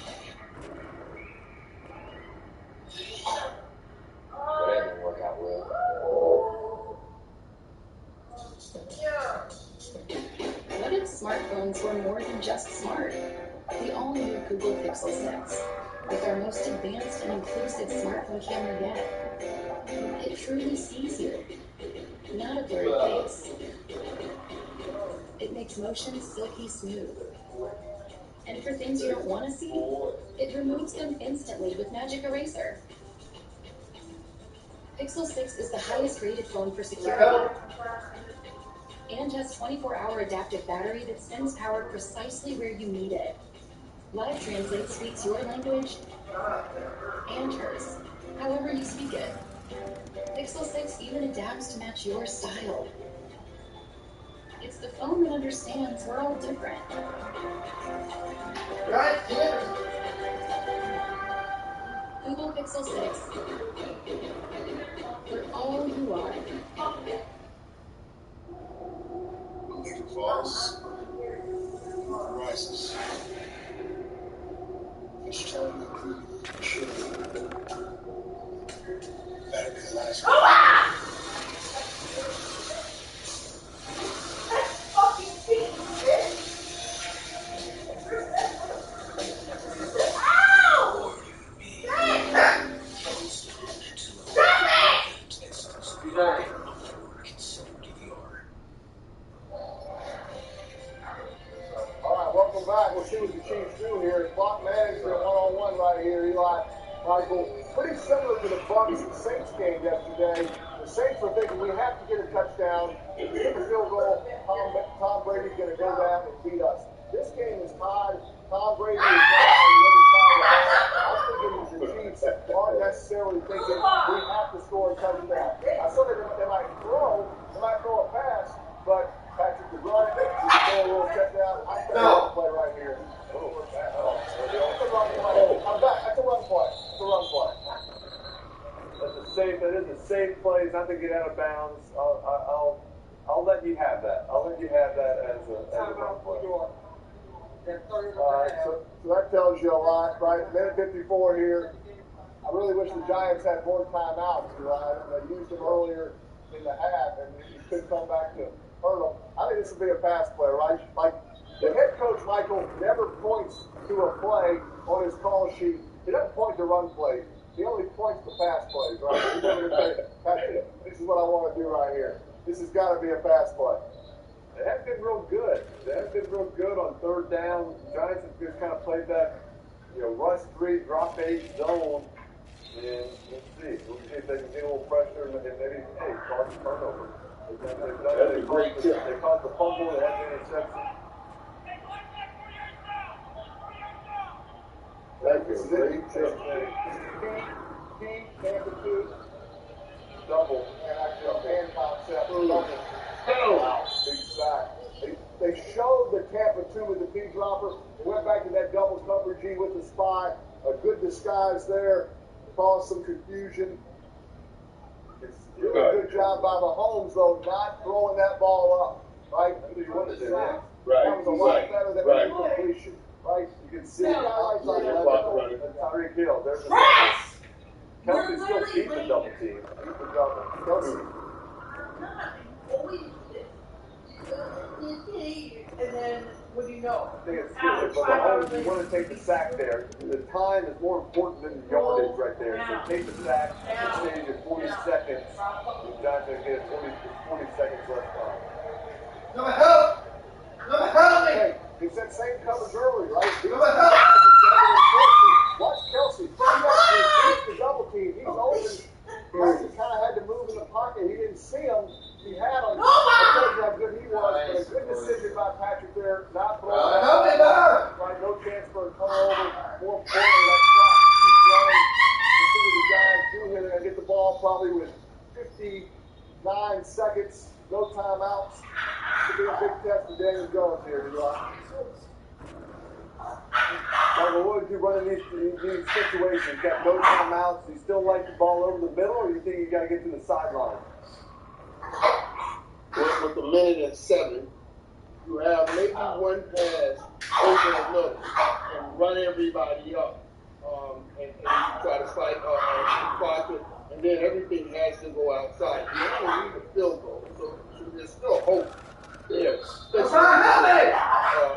But that didn't work out well. What if smartphones were more than just smart? The all-new Google Pixel 6, with our most advanced and inclusive smartphone camera yet. It truly sees you, not a blurry face. It makes motion silky smooth. And for things you don't want to see, it removes them instantly with Magic Eraser. Pixel 6 is the highest rated phone for security and has 24-hour adaptive battery that sends power precisely where you need it. Live Translate speaks your language and hers, however you speak it. Pixel 6 even adapts to match your style. It's the phone that understands we're all different. Right here. Google Pixel 6. For all you are. Falls. Rises. Each time the crew should better be the last one. Michael, pretty similar to the Bucs and Saints game yesterday. The Saints were thinking we have to get a touchdown. If we get a field goal, Tom Brady's going to go down and beat us. This game is tied. Tom Brady is on the other side of the ball. I'm thinking the Chiefs aren't necessarily thinking we have to score a touchdown. I saw that they might throw a pass, but Patrick the run, he's going to throw a little check down. I think that's a play right here. I'm back. That's a run play. It's a run play. That's a safe. That is a safe play. Not to get out of bounds. I'll let you have that. I'll let you have that as a run play. So that tells you a lot, right? Minute 54 here. I really wish the Giants had more timeouts, right? They used them earlier in the half, and you could come back to hurt them. I think this would be a pass play, right? Like the head coach, Michael, never points to a play on his call sheet. He doesn't point to run plays. He only points to pass plays, right? He's never going to say, this is what I want to do right here. This has got to be a pass play. They haven't been real good. They haven't been real good on third down. The Giants have just kind of played that, rush 3, drop 8 zone. And let's see. We'll see if they can get a little pressure and maybe, cause a turnover. They caused the fumble. They had the interception. That is it. Double. And actually, hand concept. Wow, big sack. They showed the Tampa 2 with the P dropper. They went back to that double coverage with the spy. A good disguise there. Caused some confusion. It's really a good job by Mahomes, though, not throwing that ball up. Right? That was a lot better than the incompletion. Right? You can see a guy like that. Tyreek Hill. There's a Kelsey still keeps the double team. Keep the double. Kelsey. And then, what do you know? I think it's good, but Mahomes, you want to take the sack there. The time is more important than the yardage right there. So take the sack, stage at 40 seconds. The Giants are going to get 40 seconds left on. Number help! Hey, it's that same coverage early, right? Watch Kelsey. He actually beat the double team. He's open. Kelsey kind of had to move in the pocket. He didn't see him. He had him. I told you how good he was, but a good here, Eli. Michael, what would you run in these situations? You got no timeouts. Do you still like the ball over the middle, or do you think you got to get to the sideline? With a minute and 7, you have maybe one pass over the middle and run everybody up. And you try to fight it, and then everything has to go outside. You only need a field goal, so there's still hope there. Especially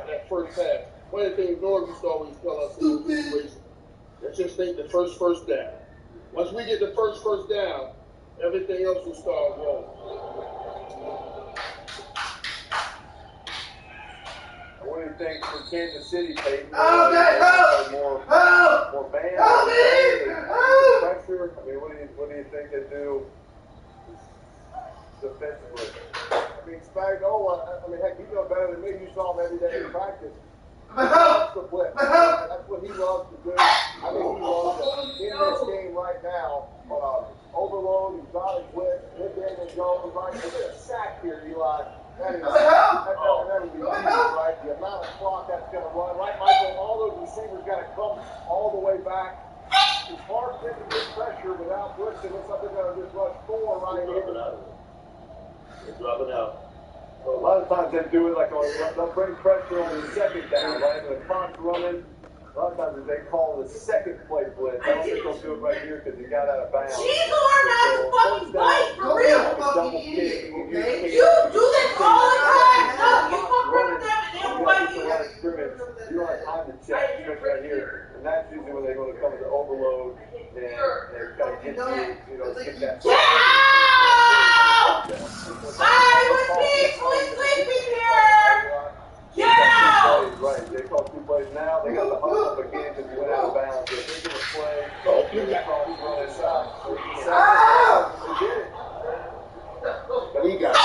that first half. One of the things Norm used to always tell us in this situation, let's just think the first down. Once we get the first down, everything else will start rolling. What do you think for Kansas City, Peyton? More band, pressure. I mean, what do you think they do defensively? I mean, Spagnuolo. I mean, heck, you know better than me. You saw him every day in practice. That's the blitz. That's what he loves to do. I think he loves it in this game right now. Overload. He's got his blitz. Hit Daniel Jones. Right. Look at a sack here, Eli. That is never be easy, right? The amount of clock that's going to run, right, Michael? All those receivers got to come all the way back. It's hard to get pressure without blitzing. Looks like they're going to just rush 4 right here. They're dropping out. So a lot of times they do it like they'll bring pressure on the second down, right? When the clock's running, a lot of times they call the second play blitz. I don't think they'll do it right here because you got out of bounds. Jesus, we're not a fucking fight for real, fucking kids. Okay? You do this all the time. No, you fuck with them and they'll fight you. You don't have time to check, especially right here. And that's usually when they're going to come to overload and they've got to get get that. I would be sleeping here. Get out! Right, they call 2 plays now. They got the hunt up again because you went out of bounds. They're thinking of play. They call you run inside. They did it. But he got it.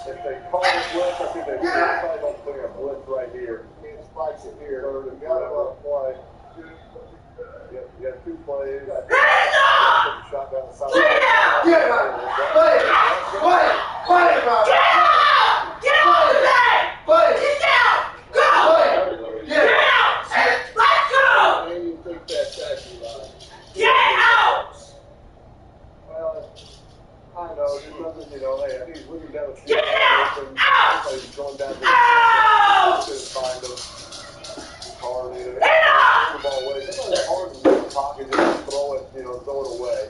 If they call the blitz, I think they probably don't clear a blitz right here. He spikes it here. They got to run a play. You got 2 plays. Shot down the side. Get out! Fight about it! Get out of there! Get down! Go! Get out! Let's go! Get out! Well, I know. There's nothing, hey, I think he's looking down the field. Get out! He's going down the couldn't find him. Hard, the ball away. It's not hard to win the pocket and just throw it, throw it away.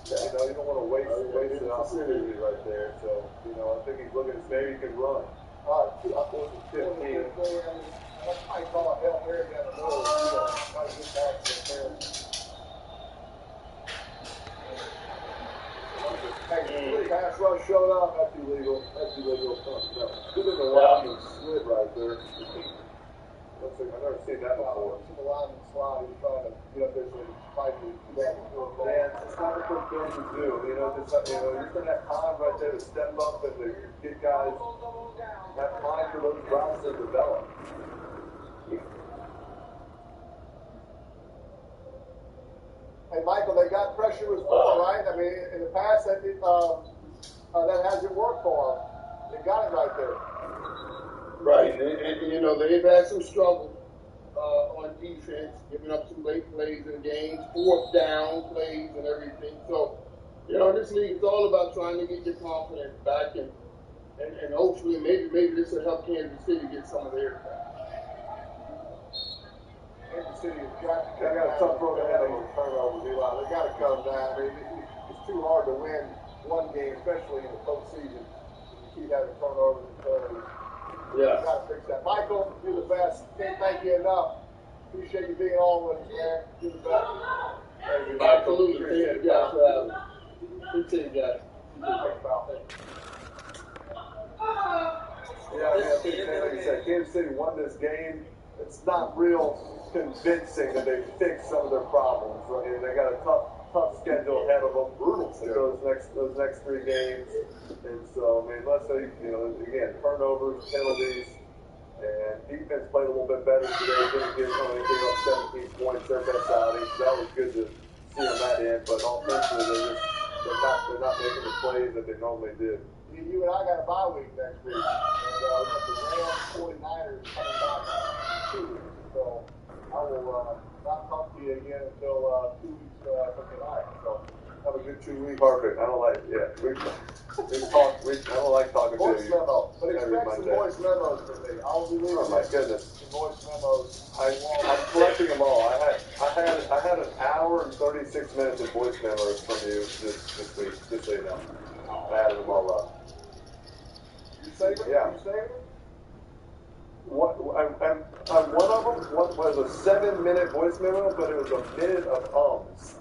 You don't want to waste an opportunity right there. So, I think he's looking, maybe he can run. Up to 15. That's why you call it Hail Mary down the middle. Try to get back to the fair. Hey, pass rush showed up. That's illegal. Good in the lineman slid right there. I've never seen that before. See the lineman slide. He's trying to get up there so he can fight it. Man, it's not a quick thing to do. You're going to have time right there to step up and to get guys have time for those routes to develop. Hey, Michael, they got pressure with 4, right? I mean, in the past, that hasn't worked for them. They got it right there. Right, and they've had some struggle on defense, giving up some late plays in games, 4th down plays and everything. So, this league is all about trying to get your confidence back, and hopefully maybe this will help Kansas City get some of theirs back. Kansas City has got a tough road ahead of them with turnovers, Eli. They got to come down. I mean, it's too hard to win one game, especially in the postseason. You keep having turnovers and penalties. Yeah. Got to fix that. Michael, you're the best. Can't thank you enough. Appreciate you being on with us, man. You're the best. Absolutely. Thank you guys for having me. Appreciate you guys. Yeah, I think, like you said, Kansas City won this game. It's not real convincing that they fixed some of their problems. Right? They got a tough schedule ahead of them. Brutal. Those next 3 games. And so, let's say, again, turnovers, penalties, and defense played a little bit better today. Didn't give up 17 points there by Saudi. So that was good to see on that end. But offensively, they're not making the plays that they normally did. You and I got a bye week next week, and we got the Rams 49ers coming back in 2 weeks. So I will not talk to you again until 2 weeks from tonight. So have a good 2 weeks. Perfect. I don't like. Yeah, I don't like talking voice to you. memo. But every expect some Monday. voice memos from me. I'll be leaving. Oh my goodness. Some voice memos. I'm collecting them all. I had an hour and 36 minutes of voice memos from you this week. Just so you know, I added them all up. You saving them? Yeah. You saving them? What? I'm one of them. One was a 7-minute voice memo, but it was a minute of ums.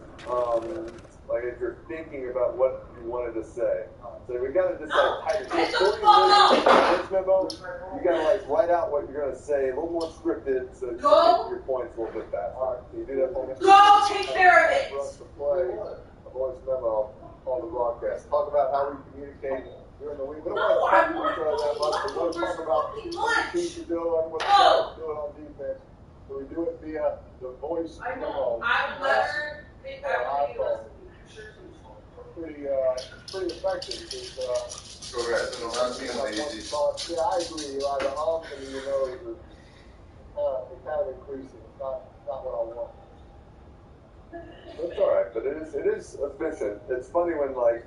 Like if you're thinking about what you wanted to say. So we gotta just like type it. 40 minutes voice memo. You gotta like write out what you're gonna say, a little more scripted, so you can get your points a little bit faster. All right, can you do that for me? Go take care of it. For us to play a voice memo on the broadcast. Talk about how we communicate during the week. We don't want to talk to each other that much. We want to talk about what the teams are doing, what the guys are doing on defense. So we do it via the voice memo. I'm letter. Pretty effective. Correct. Yeah, I agree. Eli. The ums and the no's is kind of increasing. It's not what I want. That's all right, but it is efficient. It's funny when like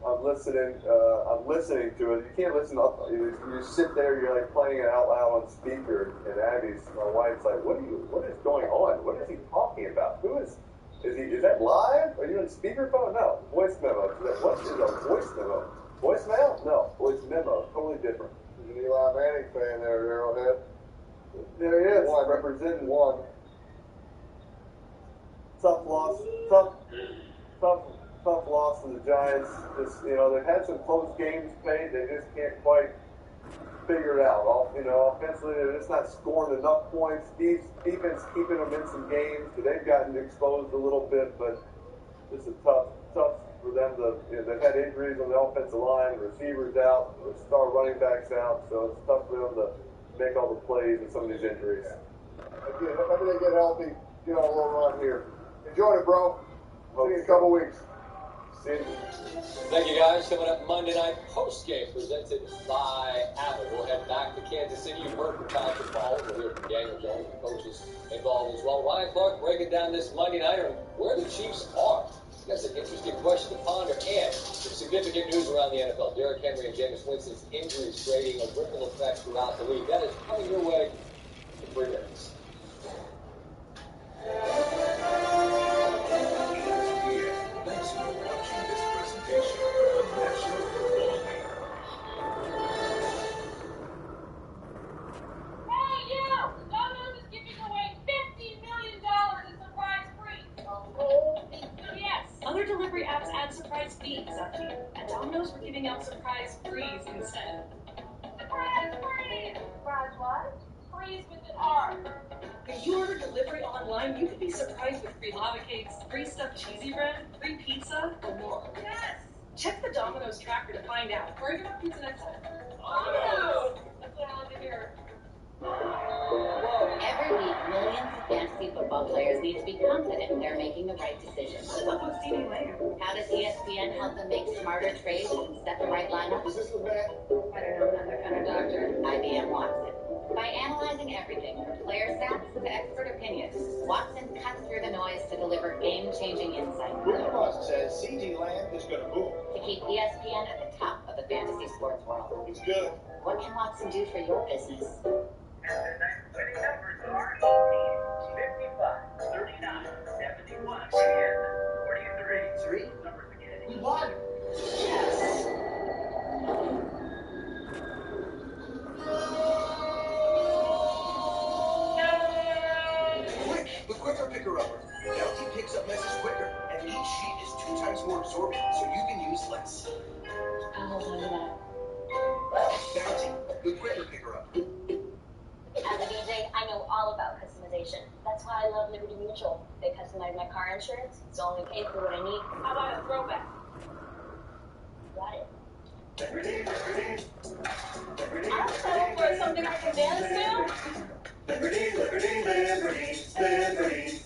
I'm listening to it. You can't listen to you sit there. You're like playing it out loud on speaker, and Abby's my wife's like, what is going on? What is he talking about? Is that live? Are you on speakerphone? No, voice memo. What is a voice memo? Voicemail? No, voice memo. Totally different. There's an Eli Manning fan there at Arrowhead. There he is. One. Representing one. Tough loss to the Giants. Just they've had some close games played. They just can't quite figure it out. Offensively, they're just not scoring enough points. Defense keeping them in some games. They've gotten exposed a little bit, but it's a tough for them to. They've had injuries on the offensive line, receivers out, the star running backs out, so it's tough for them to make all the plays with some of these injuries. Again, maybe they get healthy, get on a little run here. Enjoy it, bro. See you in a couple weeks. See you. Thank you, guys. Coming up Monday night postgame presented by Apple. We'll head back to Kansas City. You've heard from Patrick Ball. We'll hear from Daniel Jones, the coaches involved as well. Ryan Clark breaking down this Monday nighter and where the Chiefs are. That's an interesting question to ponder. And some significant news around the NFL. Derrick Henry and Jameis Winston's injuries creating a ripple effect throughout the league. That is coming your way in 3 minutes. Thanks for watching this presentation of the National Football League. Hey, you! Domino's is giving away $50 million in surprise free. Oh, yes. Other delivery apps add surprise fees up to you. At Domino's, we're giving out surprise frees instead. Surprise freeze! Surprise what? Freeze with an R. If you order delivery online, you could be surprised with free lava cakes, free stuffed cheesy bread, free pizza, and more. Yes! Check the Domino's tracker to find out. Where are you going to pizza next time? Domino's! That's what I want to hear. Every week, millions of fantasy football players need to be confident they're making the right decisions. What was CeeDee Lamb? How does ESPN help them make smarter trades and set the right lineups? Is this the man? I don't know, another kind of doctor. IBM Watson. By analyzing everything from player stats to expert opinions, Watson cuts through the noise to deliver game-changing insight. Rick Ross says CeeDee Lamb is going to move. To keep ESPN at the top of the fantasy sports world. It's good. What can Watson do for your business? And the night winning numbers are 18, 55, 39, 71, and 43. 3 numbers again. We won. Yes. Quick, the quicker picker-upper. Bounty picks up messes quicker, and each sheet is 2 times more absorbent, so you can use less. I'll hold on to that. Bounty, the quicker picker-upper. As a DJ, I know all about customization. That's why I love Liberty Mutual. They customize my car insurance, so I only pay for what I need. How about a throwback? Got it. Liberty, liberty. Liberty, I'll settle for something I can dance to. liberty, liberty, liberty, liberty.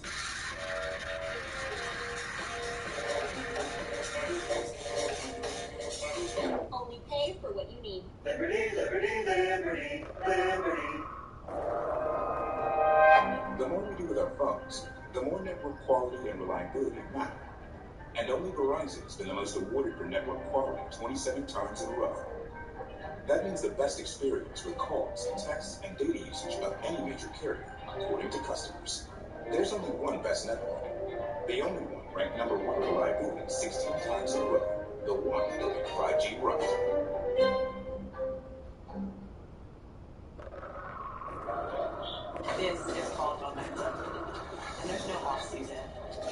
the more network quality and reliability matter. And only Verizon has been the most awarded for network quality 27 times in a row. That means the best experience with calls, texts, and data usage of any major carrier, according to customers. There's only one best network. The only one ranked #1 reliability 16 times in a row. The one that can 5G right. This is called momentum. And there's no off season.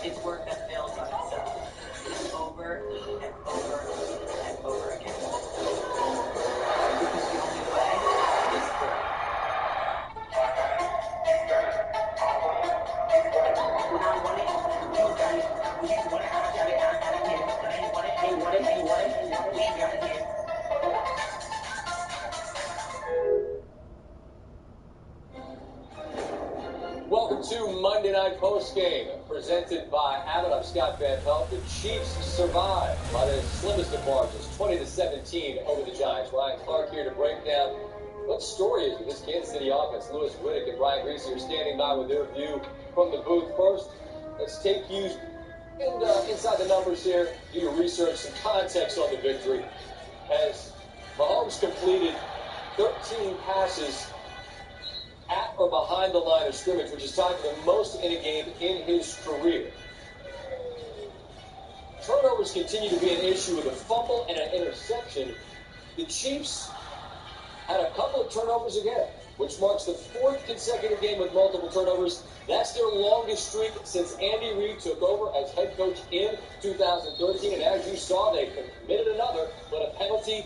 It's work that builds on itself. Over and over and over again. Because the only way is through. Welcome to Monday Night Postgame, presented by Abbott. I'm Scott Van Pelt. The Chiefs survived by the slimmest of margins, 20-17 over the Giants. Ryan Clark here to break down what the story is with this Kansas City offense. Louis Riddick and Brian Griese are standing by with their view from the booth. First, let's take you inside the numbers here, do your research, some context on the victory. As Mahomes completed 13 passes at or behind the line of scrimmage, which is tied for the most in a game in his career. Turnovers continue to be an issue with a fumble and an interception. The Chiefs had a couple of turnovers again, which marks the 4th consecutive game with multiple turnovers. That's their longest streak since Andy Reid took over as head coach in 2013. And as you saw, they committed another, but a penalty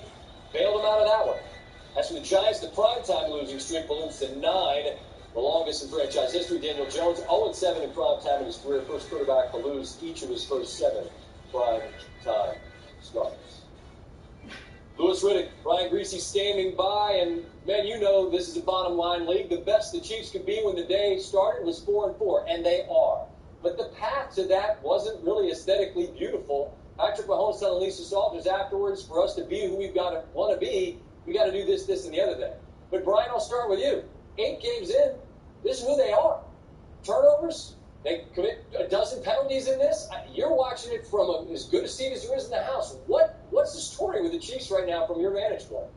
bailed them out of that one. As for the Giants, the primetime losing streak balloons to 9, the longest in franchise history. Daniel Jones, 0-7 in primetime in his career, first quarterback to lose each of his first 7 primetime starts. Louis Riddick, Brian Griese standing by, and man, you know this is a bottom line league. The best the Chiefs could be when the day started was 4-4, and they are. But the path to that wasn't really aesthetically beautiful. Patrick Mahomes telling Lisa Salters afterwards, for us to be who we've got to want to be, we got to do this, this, and the other thing. But Brian, I'll start with you. 8 games in, this is who they are. Turnovers, they commit a dozen penalties in this. You're watching it from as good a seat as there is in the house. What's the story with the Chiefs right now from your vantage point?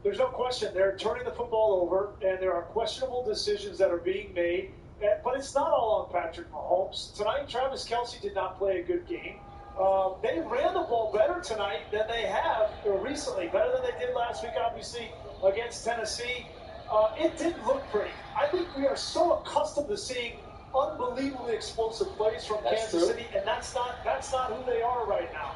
There's no question. They're turning the football over, and there are questionable decisions that are being made. But it's not all on Patrick Mahomes. Tonight, Travis Kelce did not play a good game. They ran the ball better tonight than they have recently, better than they did last week, obviously, against Tennessee. It didn't look pretty. I think we are so accustomed to seeing unbelievably explosive plays from Kansas City, and that's not who they are right now.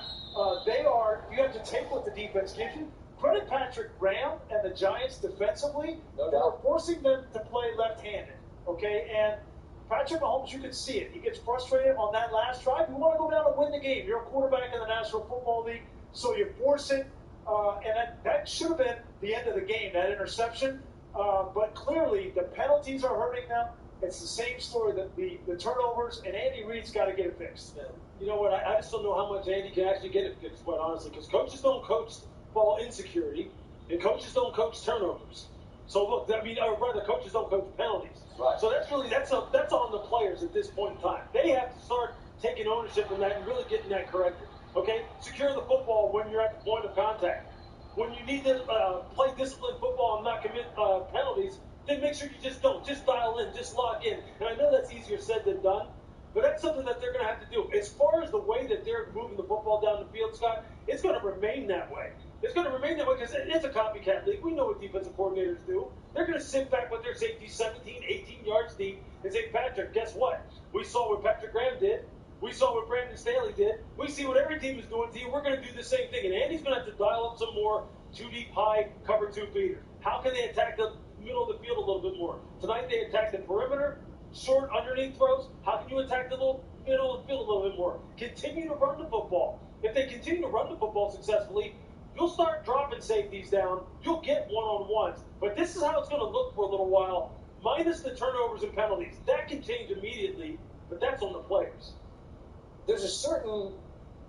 You have to take what the defense gives you. Credit Patrick Graham and the Giants defensively for forcing them to play left-handed, okay? And Patrick Mahomes, you can see it. He gets frustrated on that last drive. You want to go down and win the game. You're a quarterback in the National Football League, so you force it. And that should have been the end of the game, that interception. But clearly, the penalties are hurting them. It's the same story, that the turnovers, and Andy Reid's got to get it fixed. You know what? I just don't know how much Andy can actually get it fixed, quite honestly, because coaches don't coach ball insecurity, and coaches don't coach turnovers. So look, coaches don't coach penalties. Right. So that's on the players at this point in time. They have to start taking ownership in that and really getting that corrected. Okay, secure the football when you're at the point of contact. When you need to play disciplined football and not commit penalties, then make sure you just don't. Just dial in, just log in. And I know that's easier said than done, but that's something that they're going to have to do. As far as the way that they're moving the football down the field, Scott, it's going to remain that way. It's going to remain that way because it's a copycat league. We know what defensive coordinators do. They're going to sit back with their safety 17, 18 yards deep and say, Patrick, guess what? We saw what Patrick Graham did. We saw what Brandon Staley did. We see what every team is doing to you. We're going to do the same thing. And Andy's going to have to dial up some more 2 deep, high, cover 2 beaters. How can they attack the middle of the field a little bit more? Tonight they attacked the perimeter, short underneath throws. How can you attack the middle of the field a little bit more? Continue to run the football. If they continue to run the football successfully, you'll start dropping safeties down. You'll get one-on-ones. But this is how it's going to look for a little while, minus the turnovers and penalties. That can change immediately, but that's on the players. There's a certain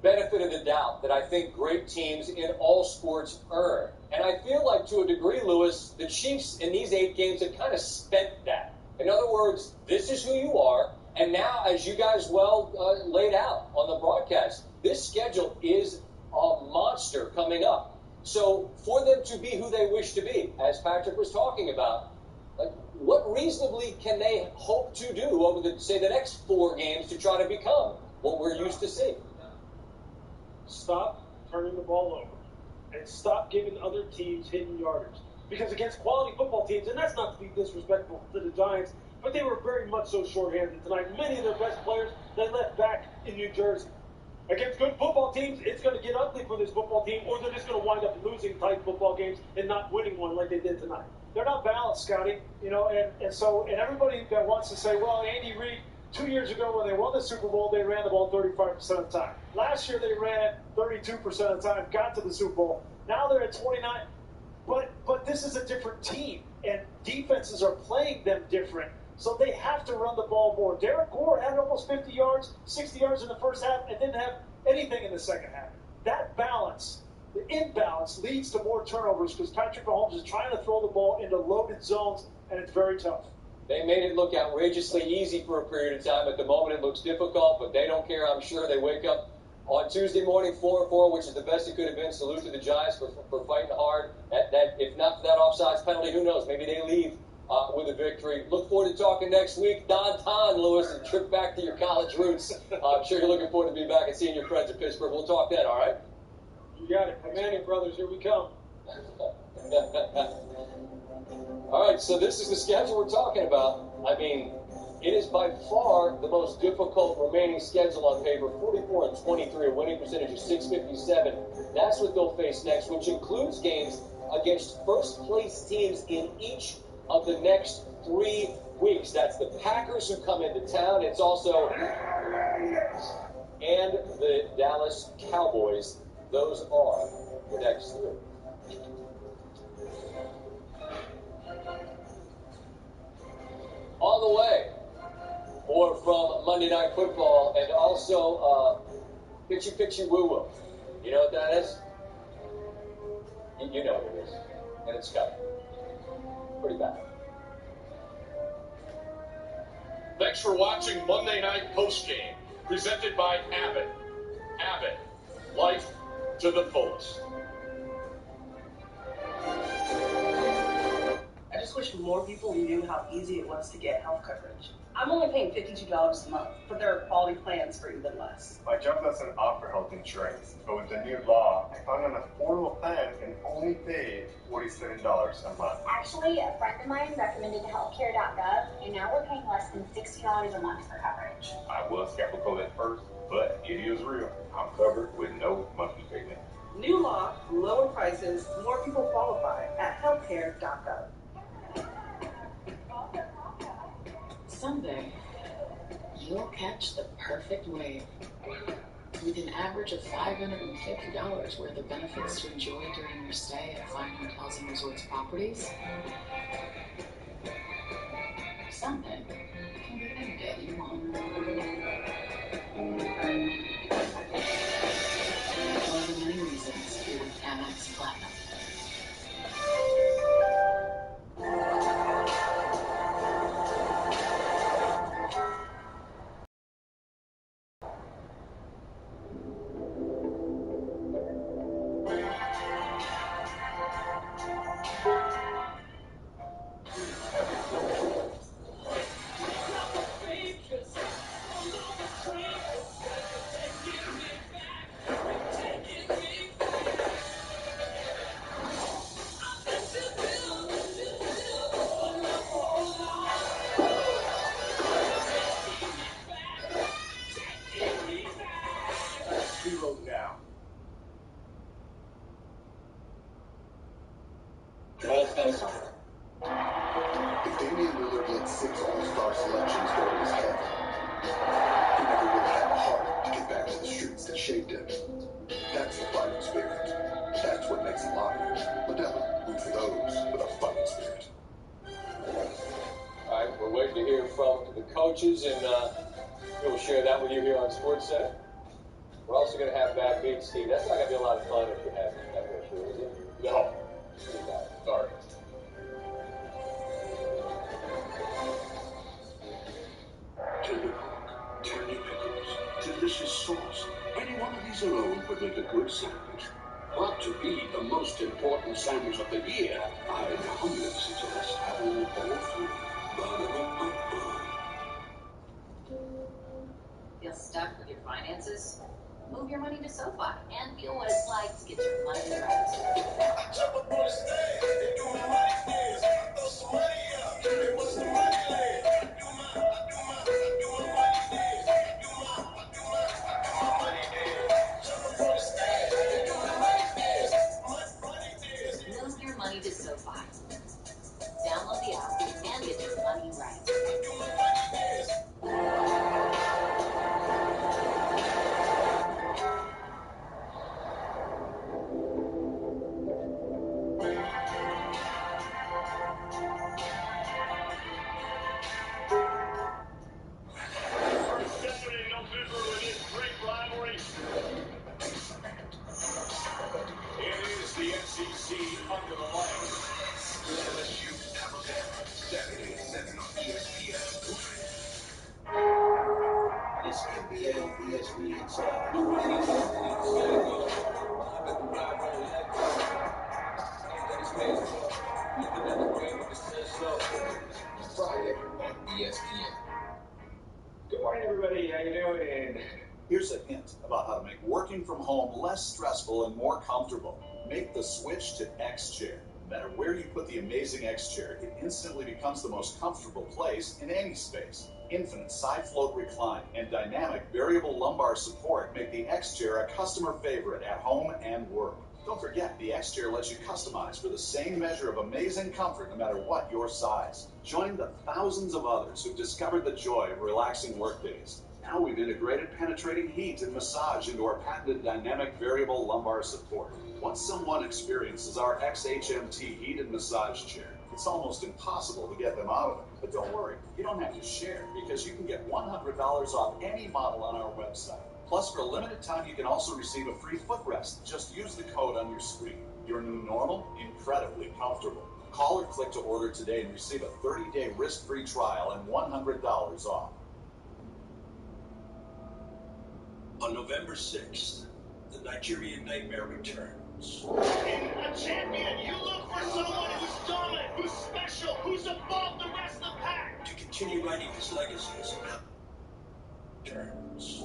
benefit of the doubt that I think great teams in all sports earn. And I feel like, to a degree, Louis, the Chiefs in these 8 games have kind of spent that. In other words, this is who you are, and And now, as you guys well laid out on the broadcast, this schedule is a monster coming up. So for them to be who they wish to be, as Patrick was talking about, what reasonably can they hope to do over the next 4 games to try to become what we're used to seeing? Stop turning the ball over and stop giving other teams hidden yardage. Because against quality football teams, and that's not to be disrespectful to the Giants, but they were very much so shorthanded tonight. Many of their best players they left back in New Jersey. Against good football teams, it's going to get ugly for this football team, or they're just going to wind up losing tight football games and not winning one like they did tonight. They're not balanced, Scotty. And everybody that wants to say, well, Andy Reid, 2 years ago when they won the Super Bowl, they ran the ball 35% of the time. Last year they ran 32% of the time, got to the Super Bowl. Now they're at 29. But this is a different team, and defenses are playing them different. So they have to run the ball more. Derek Gore had almost 50 yards, 60 yards in the first half, and didn't have anything in the second half. That balance, the imbalance, leads to more turnovers because Patrick Mahomes is trying to throw the ball into loaded zones, and it's very tough. They made it look outrageously easy for a period of time. At the moment, it looks difficult, but they don't care. I'm sure they wake up on Tuesday morning 4-4, which is the best it could have been. Salute to the Giants for fighting hard. That if not for that offsides penalty, who knows? Maybe they leave with a victory. Look forward to talking next week. Downtown, Lewis, and trip back to your college roots. I'm sure you're looking forward to being back and seeing your friends in Pittsburgh. We'll talk then, all right? You got it. Manning brothers, here we come. All right, so this is the schedule we're talking about. I mean, it is by far the most difficult remaining schedule on paper. 44-23, a winning percentage of .657. That's what they'll face next, which includes games against first-place teams in each of the next 3 weeks. That's the Packers who come into town. It's also and the Dallas Cowboys. Those are the next 3. On the way, more from Monday Night Football, and also Pitchy Woo Woo. You know what that is? You know what it is. And it's coming. Pretty bad. Thanks for watching Monday Night Postgame, presented by Abbott. Abbott, life to the fullest. I just wish more people knew how easy it was to get health coverage. I'm only paying $52 a month, but there are quality plans for even less. My job doesn't offer health insurance, but with the new law, I found an affordable plan and only paid $47 a month. Actually, a friend of mine recommended healthcare.gov, and now we're paying less than $60 a month for coverage. I was skeptical at first, but it is real. I'm covered with no monthly payment. New law, lower prices, more people qualify at healthcare.gov. Someday, you'll catch the perfect wave with an average of $550 worth of benefits to enjoy during your stay at fine hotels and resorts properties. Someday can be any day you want. One of the many reasons you're with Amex Platinum. If Damian Lillard led 6 All-Star selections go to his head, he never would have had the heart to get back to the streets that shaped him. That's the fighting spirit. That's what makes him lion. Modelo, root for those with a fighting spirit. All right, we're waiting to hear from the coaches, and we'll share that with you here on SportsCenter. We're also going to have Bad Beats, Steve. That's not going to be a lot of fun if you have that much, is it? No. Sorry. To you. delicious sauce. Any one of these alone would make a good sandwich. But to be the most important sandwich of the year, I'd humbly suggest having all three. Ba-da-ba-ba-ba. Feel stuck with your finances? Move your money to SoFi and feel what it's like to get your money right. Jump up on the stage and do my money dance. Throw some money up and watch the money land. I do my money dance. I do my money dance. Jump up on the stage and do my money dance. Money dance. Move your money to SoFi. Download the app and get your money right. I do my money dance. Under the lights. LSU, Alabama, Saturday at 7 on ESPN. This NBA ESPN side. Friday on ESPN. Good morning, everybody. How you doing? Here's a hint about how to make working from home less stressful and more comfortable. Make the switch to X-Chair. No matter where you put the amazing X-Chair, it instantly becomes the most comfortable place in any space. Infinite side float recline and dynamic variable lumbar support make the X-Chair a customer favorite at home and work. Don't forget, the X-Chair lets you customize for the same measure of amazing comfort no matter what your size. Join the thousands of others who've discovered the joy of relaxing workdays. Now we've integrated penetrating heat and massage into our patented dynamic variable lumbar support. Once someone experiences our XHMT heated massage chair, it's almost impossible to get them out of it. But don't worry, you don't have to share because you can get $100 off any model on our website. Plus, for a limited time, you can also receive a free footrest. Just use the code on your screen. Your new normal, incredibly comfortable. Call or click to order today and receive a 30-day risk-free trial and $100 off. On November 6th, the Nigerian Nightmare returns. In a champion, you look for someone who's dominant, who's special, who's above the rest of the pack. To continue writing his legacy as a returns.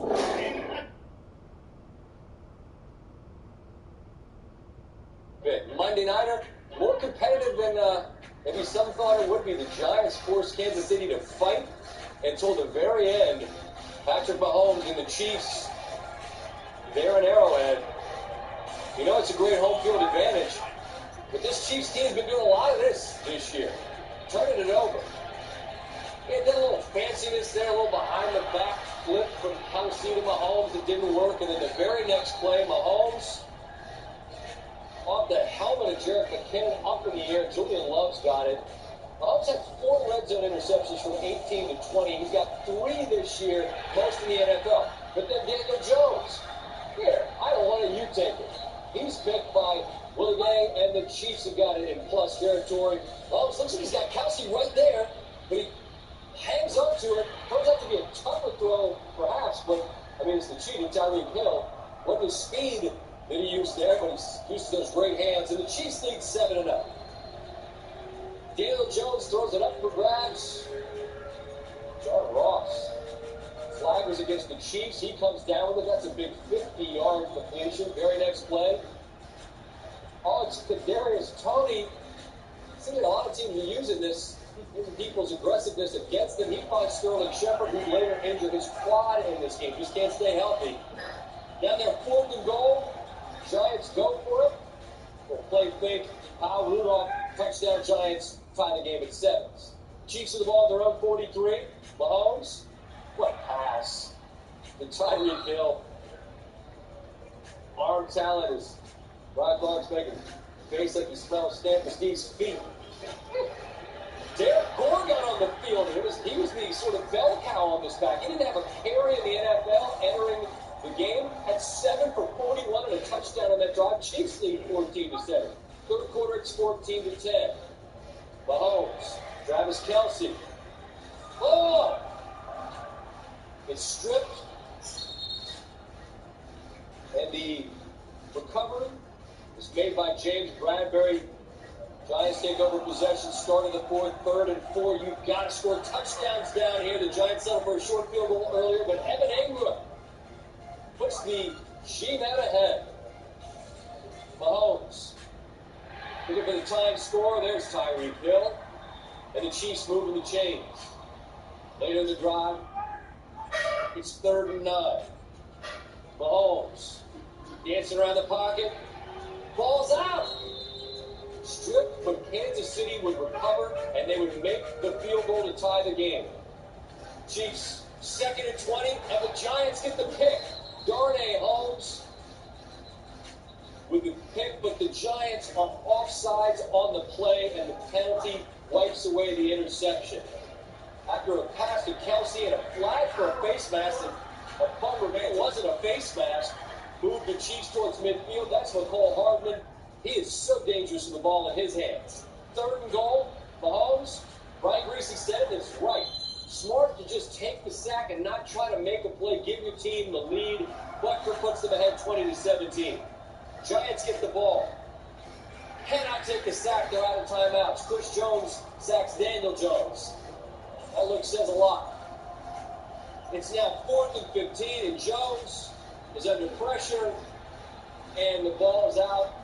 Monday Nighter, more competitive than maybe some thought it would be. The Giants forced Kansas City to fight until the very end. Patrick Mahomes and the Chiefs, there in Arrowhead. You know it's a great home field advantage, but this Chiefs team's been doing a lot of this year, turning it over. Yeah, did a little fanciness there, a little behind the back flip from Kelsey to Mahomes that didn't work, and then the very next play, Mahomes off the helmet of Jerick McKinnon up in the air. Julian Love's got it. Mahomes had 4 red zone interceptions from 18 to 20. He's got 3 this year, most in the NFL. But then Daniel Jones, here, I don't want it, you take it. He's picked by Willie Gay, and the Chiefs have got it in plus territory. Mahomes looks like he's got Kelsey right there, but he hangs up to it. Turns out to be a tougher throw, perhaps, but, I mean, it's the cheating Tyreek Hill. What the speed that he used there, but he's used to those great hands, and the Chiefs lead 7-0. Daniel Jones throws it up for grabs. John Ross. Flag was against the Chiefs. He comes down with it. That's a big 50-yard completion. Very next play. Oh, it's Kadarius Toney. I think a lot of teams are using this. People's aggressiveness against them. He finds Sterling Shepard, who later injured his quad in this game. Just can't stay healthy. Down there, 4th and goal. Giants go for it. We'll play fake. Kyle Rudolph, touchdown Giants, tie the game at 7. Chiefs of the ball at their own 43. Mahomes, what a pass. The Tyreek Hill. Arm talent is Rod Clark's making a face like he smells Stan Steve's feet. Derek Gore got on the field. He was the sort of bell cow on this back. He didn't have a carry in the NFL entering the game. Had 7 for 41 and a touchdown on that drive. Chiefs lead 14-7. Third quarter, it's 14-10. Mahomes, Travis Kelce. Oh! It's stripped. And the recovery is made by James Bradbury. Giants take over possession, start of the fourth, 3rd and 4. You've got to score touchdowns down here. The Giants settled for a short field goal earlier, but Evan Ingram puts the G-Men ahead. Mahomes looking for the time score. There's Tyreek Hill. And the Chiefs moving the chains. Later in the drive, it's 3rd and 9. Mahomes dancing around the pocket. Ball's out. Stripped, but Kansas City would recover, and they would make the field goal to tie the game. Chiefs, 2nd and 20, and the Giants get the pick. Darnay Holmes with the pick, but the Giants are offsides on the play, and the penalty wipes away the interception. After a pass to Kelsey and a flag for a face mask, and a punt remain wasn't a face mask, moved the Chiefs towards midfield. That's McCall Hardman. He is so dangerous with the ball in his hands. 3rd and goal, Mahomes. Brian Greasy said it, it's right. Smart to just take the sack and not try to make a play, give your team the lead. Butker puts them ahead 20-17. Giants get the ball. Cannot take the sack, they're out of timeouts. Chris Jones sacks Daniel Jones. That look says a lot. It's now 4th and 15, and Jones is under pressure, and the ball is out.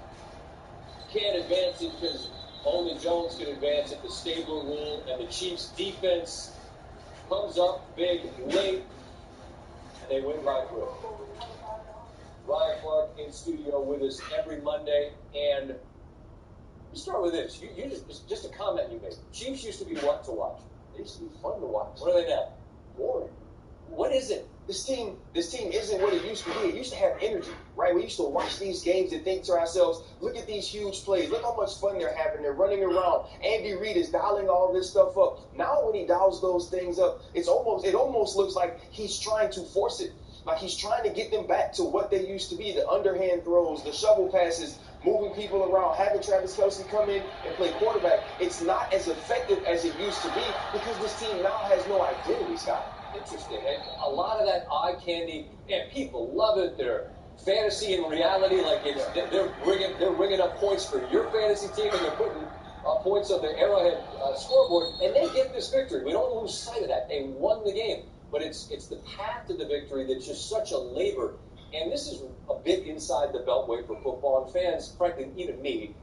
Can't advance it because only Jones can advance it. The Stabler rule, and the Chiefs' defense comes up big late, and they win right through. Ryan Clark in studio with us every Monday, and we start with this. You just a comment you made. Chiefs used to be what to watch? They used to be fun to watch. What are they now? Boring. What is it? This team isn't what it used to be. It used to have energy, right? We used to watch these games and think to ourselves, look at these huge plays. Look how much fun they're having. They're running around. Andy Reid is dialing all this stuff up. Now when he dials those things up, it almost looks like he's trying to force it. Like he's trying to get them back to what they used to be, the underhand throws, the shovel passes, moving people around, having Travis Kelce come in and play quarterback. It's not as effective as it used to be because this team now has no identity, Scott. Interesting. And a lot of that eye candy, and people love it. They're fantasy and reality, like they're bringing up points for your fantasy team, and they're putting points on the Arrowhead scoreboard, and they get this victory. We don't lose sight of that. They won the game, but it's the path to the victory that's just such a labor. And this is a bit inside the beltway for football, and fans, frankly, even me,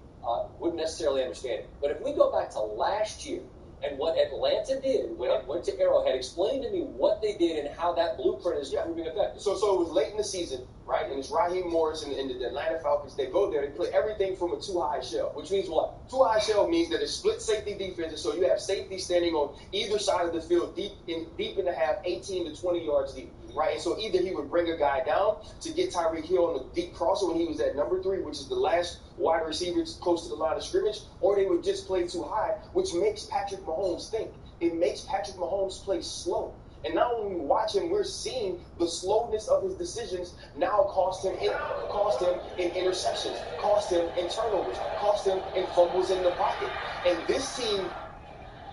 wouldn't necessarily understand it. But if we go back to last year, and what Atlanta did when it went to Arrowhead, explain to me what they did and how that blueprint is proving effective. So it was late in the season, right? And it's Raheem Morris and the Atlanta Falcons. They go there, they play everything from a two-high shell, which means what? Two-high shell means that it's split safety defense, so you have safety standing on either side of the field, deep in the half, 18 to 20 yards deep, right? And so either he would bring a guy down to get Tyreek Hill on the deep crosser when he was at number 3, which is the last wide receiver close to the line of scrimmage, or they would just play too high, which makes Patrick Mahomes think. It makes Patrick Mahomes play slow. And now when we watch him, we're seeing the slowness of his decisions now cost him in interceptions, cost him in turnovers, cost him in fumbles in the pocket. And this team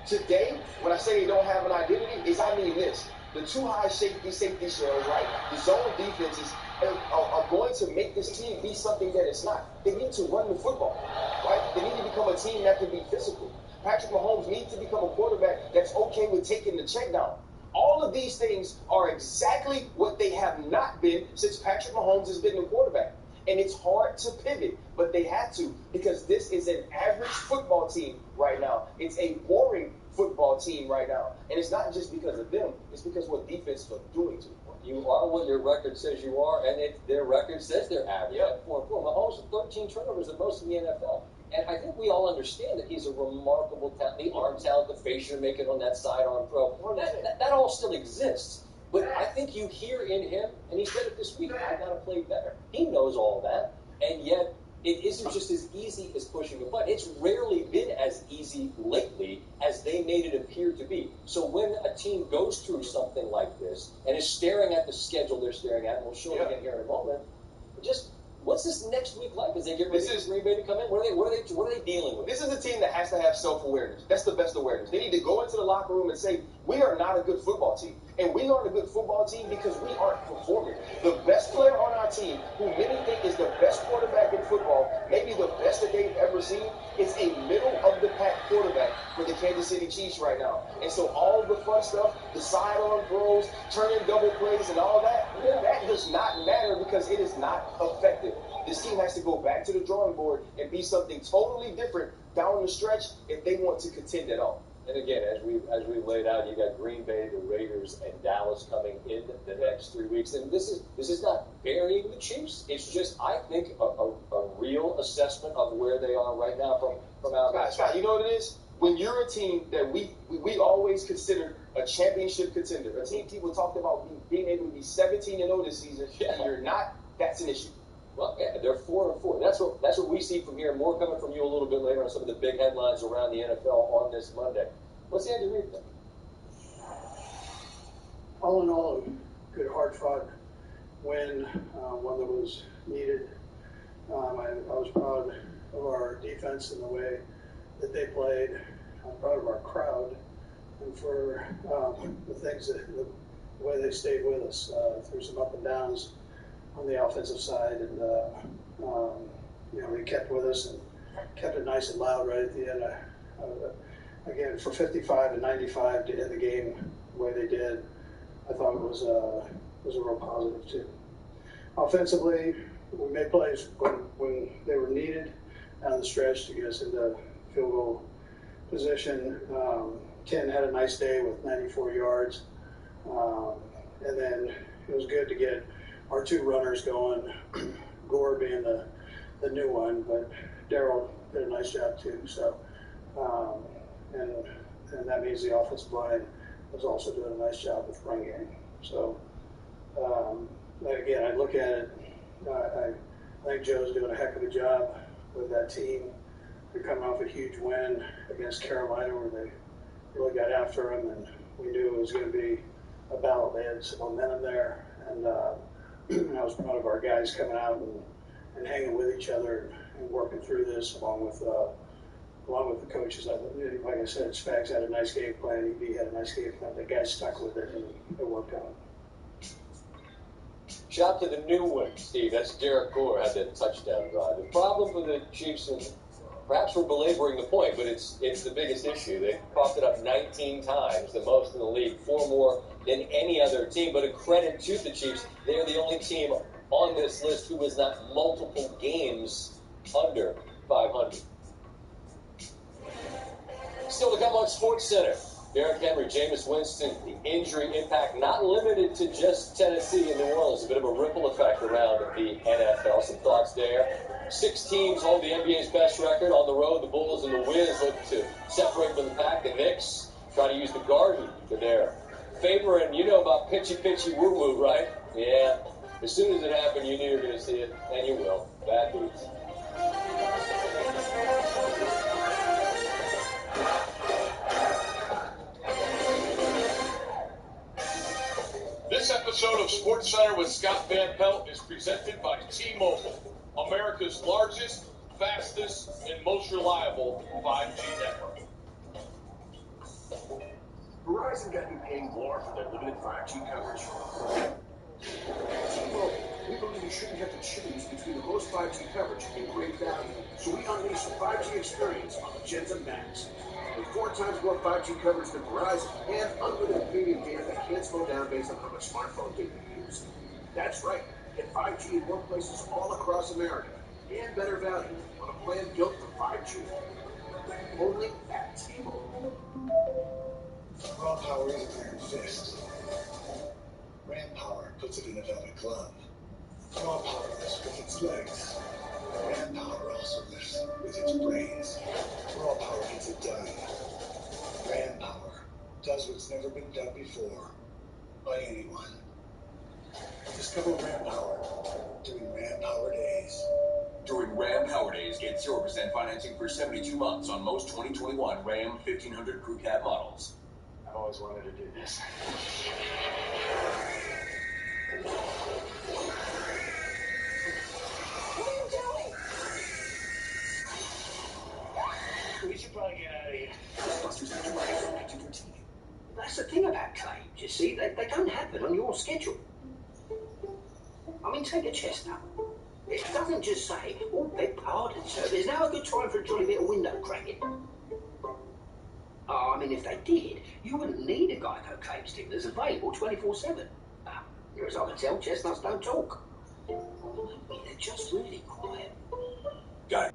today, when I say they don't have an identity, I mean this. The two high safety shells, right? The zone defenses are going to make this team be something that it's not. They need to run the football, right? They need to become a team that can be physical. Patrick Mahomes needs to become a quarterback that's okay with taking the check down. All of these things are exactly what they have not been since Patrick Mahomes has been the quarterback. And it's hard to pivot, but they have to because this is an average football team right now. It's a boring football team right now. And it's not just because of them. It's because of what defense are doing to them. You are what your record says you are, and their record says they're average. Yeah. 4-4. Mahomes with 13 turnovers, the most in the NFL. And I think we all understand that he's a remarkable talent. The arm talent, the facial make it on that sidearm throw. That all still exists. But I think you hear in him, and he said it this week, I got to play better. He knows all that, and yet it isn't just as easy as pushing a button. It's rarely been as easy lately as they made it appear to be. So when a team goes through something like this and is staring at the schedule they're staring at, and we'll show it again here in a moment, just What's this next week like as they get ready for Green Bay to come in? What are they dealing with? This is a team that has to have self-awareness. That's the best awareness. They need to go into the locker room and say, we are not a good football team. And we aren't a good football team because we aren't performing. The best player on our team, who many think is the best quarterback in football, maybe the best that they've ever seen, is a middle-of-the-pack quarterback for the Kansas City Chiefs right now. And so all the fun stuff, the sidearm throws, turning double plays and all that, that does not matter because it is not effective. This team has to go back to the drawing board and be something totally different down the stretch if they want to contend at all. And again, as we've laid out, you got Green Bay, the Raiders, and Dallas coming in the next 3 weeks. And this is not burying the Chiefs. It's just, I think, a real assessment of where they are right now from our Scott, you know what it is? When you're a team that we always considered a championship contender, a team people talked about being able to be 17-0 this season, and you're not, that's an issue. Well, yeah, they're 4-4. That's what we see from here. More coming from you a little bit later on some of the big headlines around the NFL on this Monday. What's Andy Reid think? All in all, a good hard-fought win, one that was needed. I was proud of our defense and the way that they played. I'm proud of our crowd and for the things the way they stayed with us through some up and downs on the offensive side, and they kept with us and kept it nice and loud right at the end. Again, for 55 and 95 to end the game the way they did, I thought it was a real positive too. Offensively, we made plays when they were needed down the stretch to get us into field goal position. Ken had a nice day with 94 yards, and then it was good to get our two runners going, Gore being the new one, but Darrell did a nice job too. So, and that means the offensive line was also doing a nice job with run game. So, again, I look at it, I think Joe's doing a heck of a job with that team. They're coming off a huge win against Carolina where they really got after him, and we knew it was going to be a battle. They had some momentum there, and I was proud of our guys coming out and hanging with each other and working through this along with the coaches. Like I said, Spags had a nice game plan. EB had a nice game plan. The guys stuck with it, and it worked out. Shout to the new one, Steve. That's Derek Gore had that touchdown drive. The problem for the Chiefs, and perhaps we're belaboring the point, but it's the biggest issue. They coughed it up 19 times, the most in the league, 4 more than any other team. But a credit to the Chiefs, they're the only team on this list who was not multiple games under 500. Still to come on SportsCenter. Derrick Henry, Jameis Winston, the injury impact not limited to just Tennessee and New Orleans. A bit of a ripple effect around the NFL. Some thoughts there. 6 teams hold the NBA's best record on the road. The Bulls and the Wiz look to separate from the pack. The Knicks try to use the Garden for their favor. And you know about pitchy woo-woo, right? Yeah. As soon as it happened, you knew you were going to see it, and you will. Bad boots. This episode of SportsCenter with Scott Van Pelt is presented by T-Mobile, America's largest, fastest, and most reliable 5G network. Verizon got you paying more for their limited 5G coverage. T-Mobile, we believe you shouldn't have to choose between the most 5G coverage and great value, so we unleash the 5G experience on Magenta Max. With 4 times more 5G coverage than Verizon and unlimited premium data that can't slow down based on how much smartphone data you use. That's right, get 5G in more places all across America and better value on a plan built for 5G. Only at T-Mobile. Raw power is a iron fist. Ram power puts it in a velvet glove. Raw power lifts with its legs. Ram power also lifts with its brains. Raw power gets it done. Ram power does what's never been done before by anyone. Discover Ram power during Ram Power Days. During Ram Power Days, get 0% financing for 72 months on most 2021 Ram 1500 Crew Cab models. I've always wanted to do this. I mean, take a chestnut. It doesn't just say, oh, beg pardon, sir, there's now a good time for a jolly bit of window cracking. Oh, I mean, if they did, you wouldn't need a Geico claims team that's available 24/7. As I can tell, chestnuts don't talk. They're just really quiet. Got it.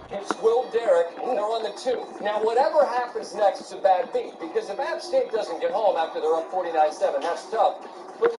It's Will Derrick, and they're on the 2. Now, whatever happens next is a bad beat, because if App State doesn't get home after they're up 49-7, that's tough. But